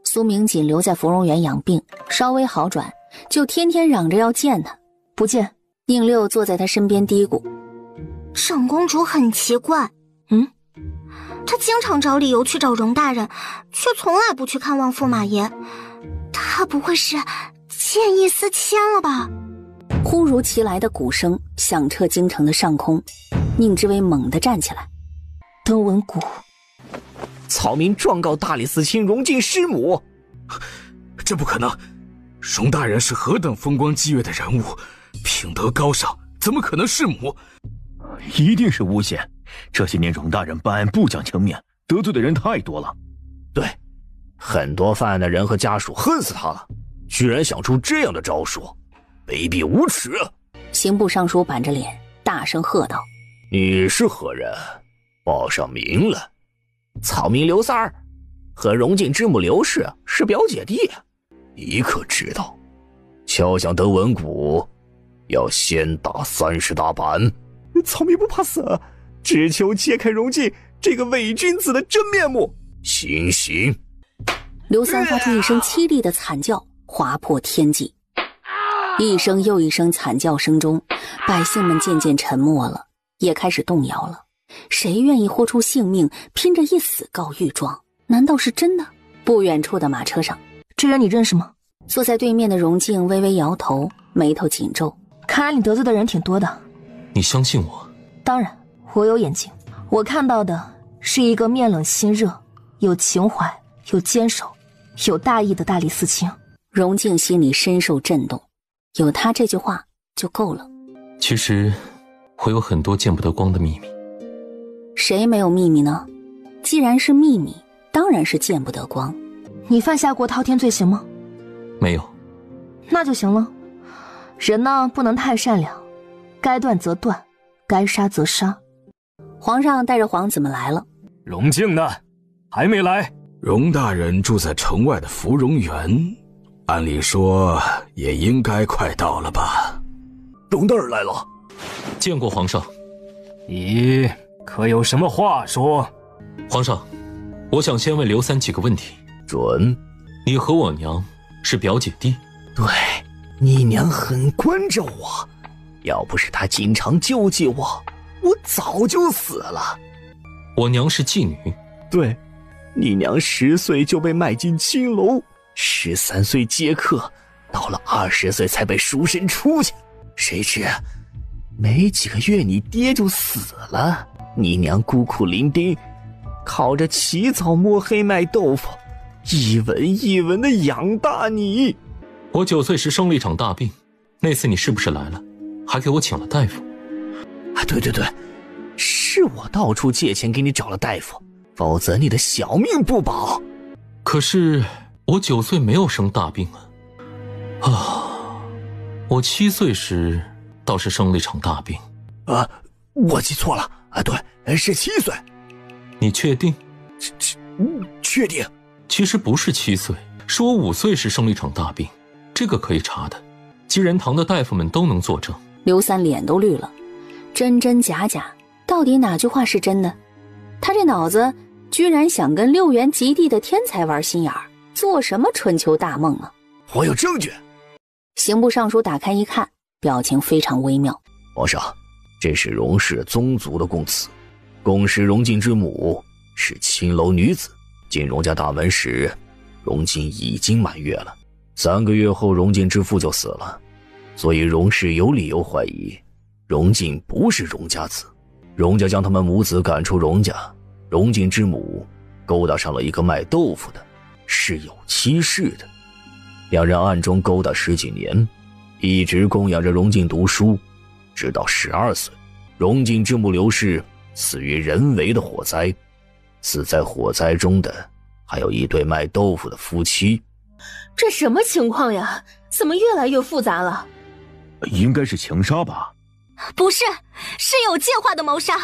苏明锦留在芙蓉园养病，稍微好转，就天天嚷着要见他。不见。应六坐在他身边嘀咕：长公主很奇怪，她经常找理由去找荣大人，却从来不去看望驸马爷。她不会是见异思迁了吧？忽如其来的鼓声响彻京城的上空，宁之威猛地站起来。登闻鼓，曹民状告大理寺卿荣晋师母。这不可能，荣大人是何等风光激越的人物，品德高尚，怎么可能弑母？一定是诬陷。这些年荣大人办案不讲情面，得罪的人太多了。对，很多犯案的人和家属恨死他了，居然想出这样的招数，卑鄙无耻！刑部尚书板着脸大声喝道：你是何人？报上名了。曹民刘三儿和荣晋之母刘氏是表姐弟，你可知道敲响德文鼓要先打30大板？曹民不怕死，只求揭开荣晋这个伪君子的真面目。行刑！刘三发出一声凄厉的惨叫，划破天际。一声又一声惨叫声中，百姓们渐渐沉默了，也开始动摇了。谁愿意豁出性命，拼着一死告御状？难道是真的？不远处的马车上，这人你认识吗？坐在对面的荣静微微摇头，眉头紧皱。看来你得罪的人挺多的。你相信我？当然，我有眼睛。我看到的是一个面冷心热、有情怀、有坚守、有大义的大理寺卿。荣静心里深受震动，有他这句话就够了。其实我有很多见不得光的秘密。谁没有秘密呢？既然是秘密，当然是见不得光。你犯下过滔天罪行吗？没有。那就行了。人呢，不能太善良，该断则断，该杀则杀。皇上带着皇子们来了。荣静呢？还没来。荣大人住在城外的芙蓉园，按理说也应该快到了吧。荣大人来了。见过皇上。你可有什么话说？皇上，我想先问刘三几个问题。准。你和我娘是表姐弟？对，你娘很关照我，要不是她经常救济我，我早就死了。我娘是妓女？对，你娘10岁就被卖进青楼，13岁接客，到了20岁才被赎身出去。谁知没几个月你爹就死了，你娘孤苦伶仃，靠着起早摸黑卖豆腐，一文一文的养大你。我9岁时生了一场大病，那次你是不是来了，还给我请了大夫？对，是我到处借钱给你找了大夫，否则你的小命不保。可是我9岁没有生大病啊！我7岁时倒是生了一场大病。我记错了对，是7岁。你确定？确定。其实不是7岁，是我5岁时生了一场大病，这个可以查的，济仁堂的大夫们都能作证。刘三脸都绿了，真真假假，到底哪句话是真的？他这脑子居然想跟6元及第的天才玩心眼儿，做什么春秋大梦啊？我有证据。刑部尚书打开一看，表情非常微妙。皇上，这是荣氏宗族的供词，供实荣晋之母是青楼女子，进荣家大门时荣晋已经满月了，3个月后荣晋之父就死了，所以荣氏有理由怀疑荣晋不是荣家子。荣家将他们母子赶出荣家，荣晋之母勾搭上了一个卖豆腐的，是有妻室的，两人暗中勾搭10几年，一直供养着荣晋读书，直到12岁，荣晋之母刘氏死于人为的火灾，死在火灾中的还有一对卖豆腐的夫妻。这什么情况呀？怎么越来越复杂了？应该是情杀吧？不是，是有计划的谋杀。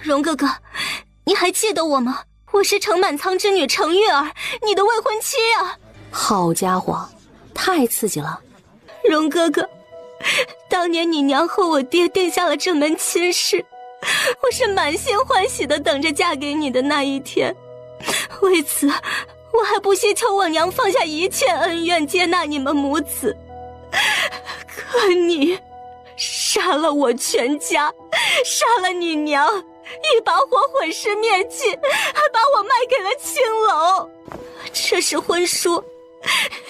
荣哥哥，你还记得我吗？我是程满仓之女程玉儿，你的未婚妻啊！好家伙，太刺激了！荣哥哥，当年你娘和我爹定下了这门亲事，我是满心欢喜的等着嫁给你的那一天。为此，我还不惜求我娘放下一切恩怨，接纳你们母子。可你杀了我全家，杀了你娘，一把火毁尸灭迹，还把我卖给了青楼。这是婚书，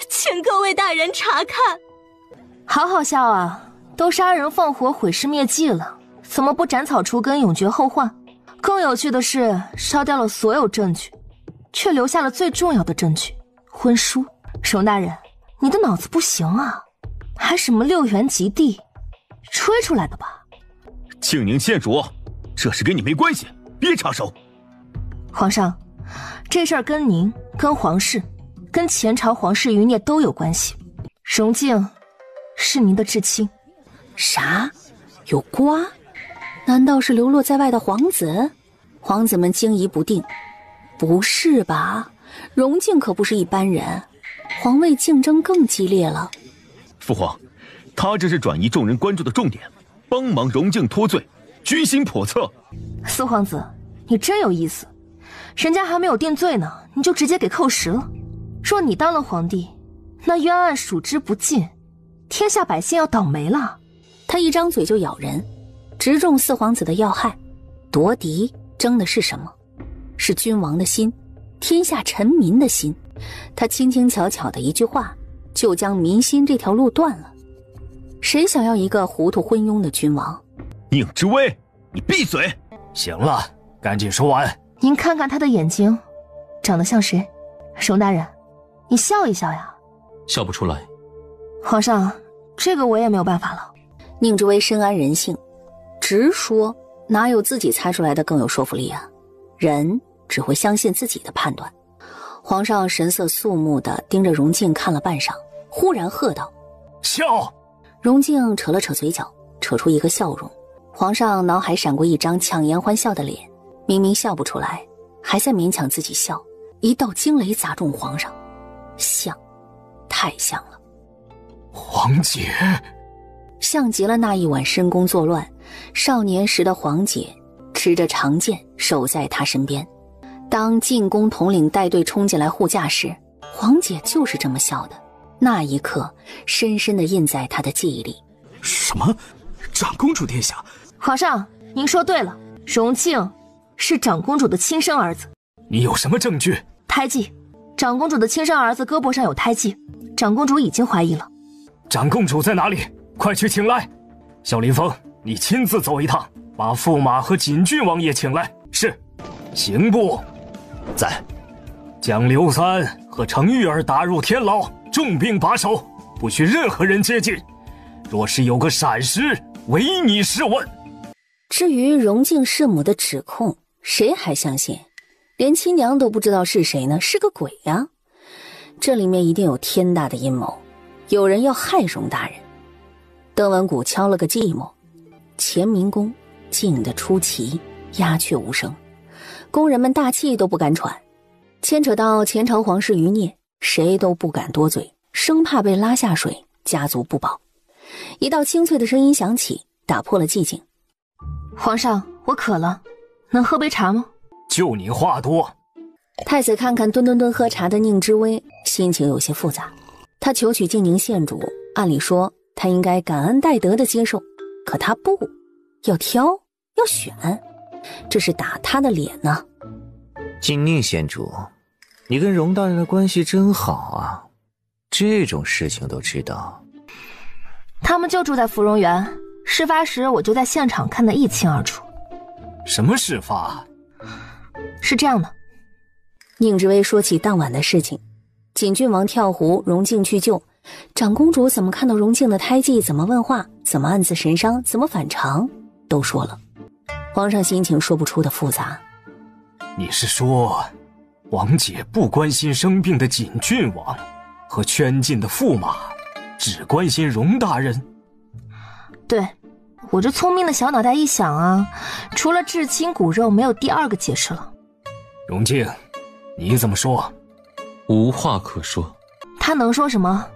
请各位大人查看。好好笑啊，都杀人放火毁尸灭迹了，怎么不斩草除根永绝后患？更有趣的是，烧掉了所有证据，却留下了最重要的证据——婚书。荣大人，你的脑子不行啊，还什么6元及第，吹出来的吧？庆宁县主，这事跟你没关系，别插手。皇上，这事儿跟您、跟皇室、跟前朝皇室余孽都有关系。荣静是您的至亲。啥？有瓜？难道是流落在外的皇子？皇子们惊疑不定。不是吧？荣静可不是一般人，皇位竞争更激烈了。父皇，他这是转移众人关注的重点，帮忙荣静脱罪，居心叵测。四皇子，你真有意思，人家还没有定罪呢，你就直接给扣实了。若你当了皇帝，那冤案数之不尽，天下百姓要倒霉了。他一张嘴就咬人，直中四皇子的要害。夺嫡争的是什么？是君王的心，天下臣民的心。他轻轻巧巧的一句话，就将民心这条路断了。谁想要一个糊涂昏庸的君王？宁之威，你闭嘴！行了，赶紧说完。您看看他的眼睛，长得像谁？荣大人，你笑一笑呀。笑不出来。皇上，这个我也没有办法了。宁之威深谙人性，直说，哪有自己猜出来的更有说服力啊？人只会相信自己的判断。皇上神色肃穆地盯着荣静看了半晌，忽然喝道：笑！荣静扯了扯嘴角，扯出一个笑容。皇上脑海闪过一张强颜欢笑的脸，明明笑不出来，还在勉强自己笑。一道惊雷砸中皇上，像，太像了。皇姐，像极了那一晚深宫作乱，少年时的皇姐持着长剑守在他身边。当进宫统领带队冲进来护驾时，皇姐就是这么笑的。那一刻深深地印在他的记忆里。什么？长公主殿下？皇上，您说对了，荣静是长公主的亲生儿子。你有什么证据？胎记，长公主的亲生儿子胳膊上有胎记，长公主已经怀疑了。长公主在哪里？快去请来。小林峰，你亲自走一趟，把驸马和锦郡王爷请来。是。刑部在。将刘三和程玉儿打入天牢，重兵把守，不许任何人接近。若是有个闪失，唯你是问。至于荣静弑母的指控，谁还相信？连亲娘都不知道是谁呢，是个鬼呀！这里面一定有天大的阴谋，有人要害荣大人。邓文谷敲了个寂寞，乾明宫静得出奇，鸦雀无声，宫人们大气都不敢喘。牵扯到前朝皇室余孽，谁都不敢多嘴，生怕被拉下水，家族不保。一道清脆的声音响起，打破了寂静。皇上，我渴了，能喝杯茶吗？就你话多。太子看看蹲喝茶的宁之威，心情有些复杂。他求娶静宁县主，按理说他应该感恩戴德的接受，可他不，要挑，要选，这是打他的脸呢。静宁县主，你跟荣大人的关系真好啊，这种事情都知道。他们就住在芙蓉园，事发时我就在现场看得一清二楚。什么事发？是这样的。宁之威说起当晚的事情，锦郡王跳湖，荣静去救，长公主怎么看到荣静的胎记，怎么问话，怎么暗自神伤，怎么反常，都说了。皇上心情说不出的复杂。你是说，王姐不关心生病的锦郡王和圈禁的驸马，只关心荣大人？对，我这聪明的小脑袋一想啊，除了至亲骨肉，没有第二个解释了。荣静，你怎么说？无话可说。他能说什么？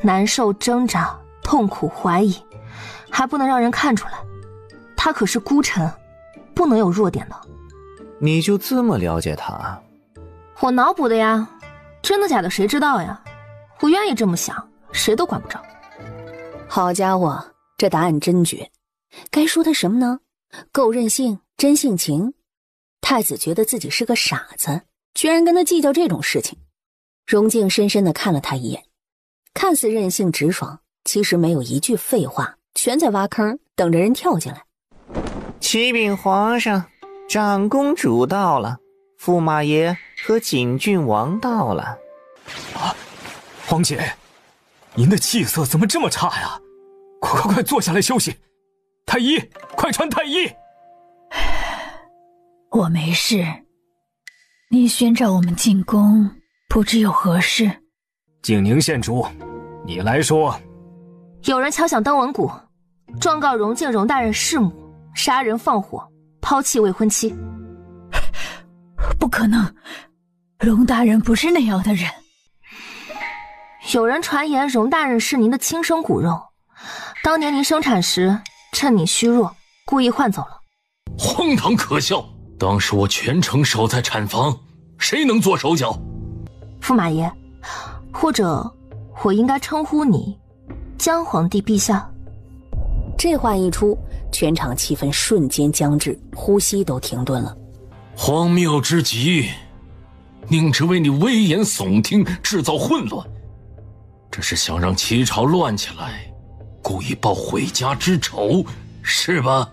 难受、挣扎、痛苦、怀疑，还不能让人看出来。他可是孤臣，不能有弱点的。你就这么了解他？我脑补的呀，真的假的谁知道呀？我愿意这么想，谁都管不着。好家伙，这答案真绝。该说他什么呢？够任性，真性情。太子觉得自己是个傻子，居然跟他计较这种事情。荣静深深地看了他一眼，看似任性直爽，其实没有一句废话，全在挖坑，等着人跳进来。启禀皇上，长公主到了，驸马爷和景郡王到了。啊，皇姐，您的气色怎么这么差呀？快坐下来休息。太医，快传太医。我没事。你宣召我们进宫，不知有何事？景宁县主，你来说。有人敲响登闻鼓，状告荣静荣大人弑母，杀人放火，抛弃未婚妻。不可能，荣大人不是那样的人。有人传言荣大人是您的亲生骨肉，当年您生产时趁你虚弱，故意换走了。荒唐可笑！当时我全程守在产房，谁能做手脚？驸马爷，或者我应该称呼你姜皇帝陛下。这话一出，全场气氛瞬间僵滞，呼吸都停顿了。荒谬之极！宁只为你危言耸听，制造混乱，这是想让齐朝乱起来，故意报毁家之仇，是吧？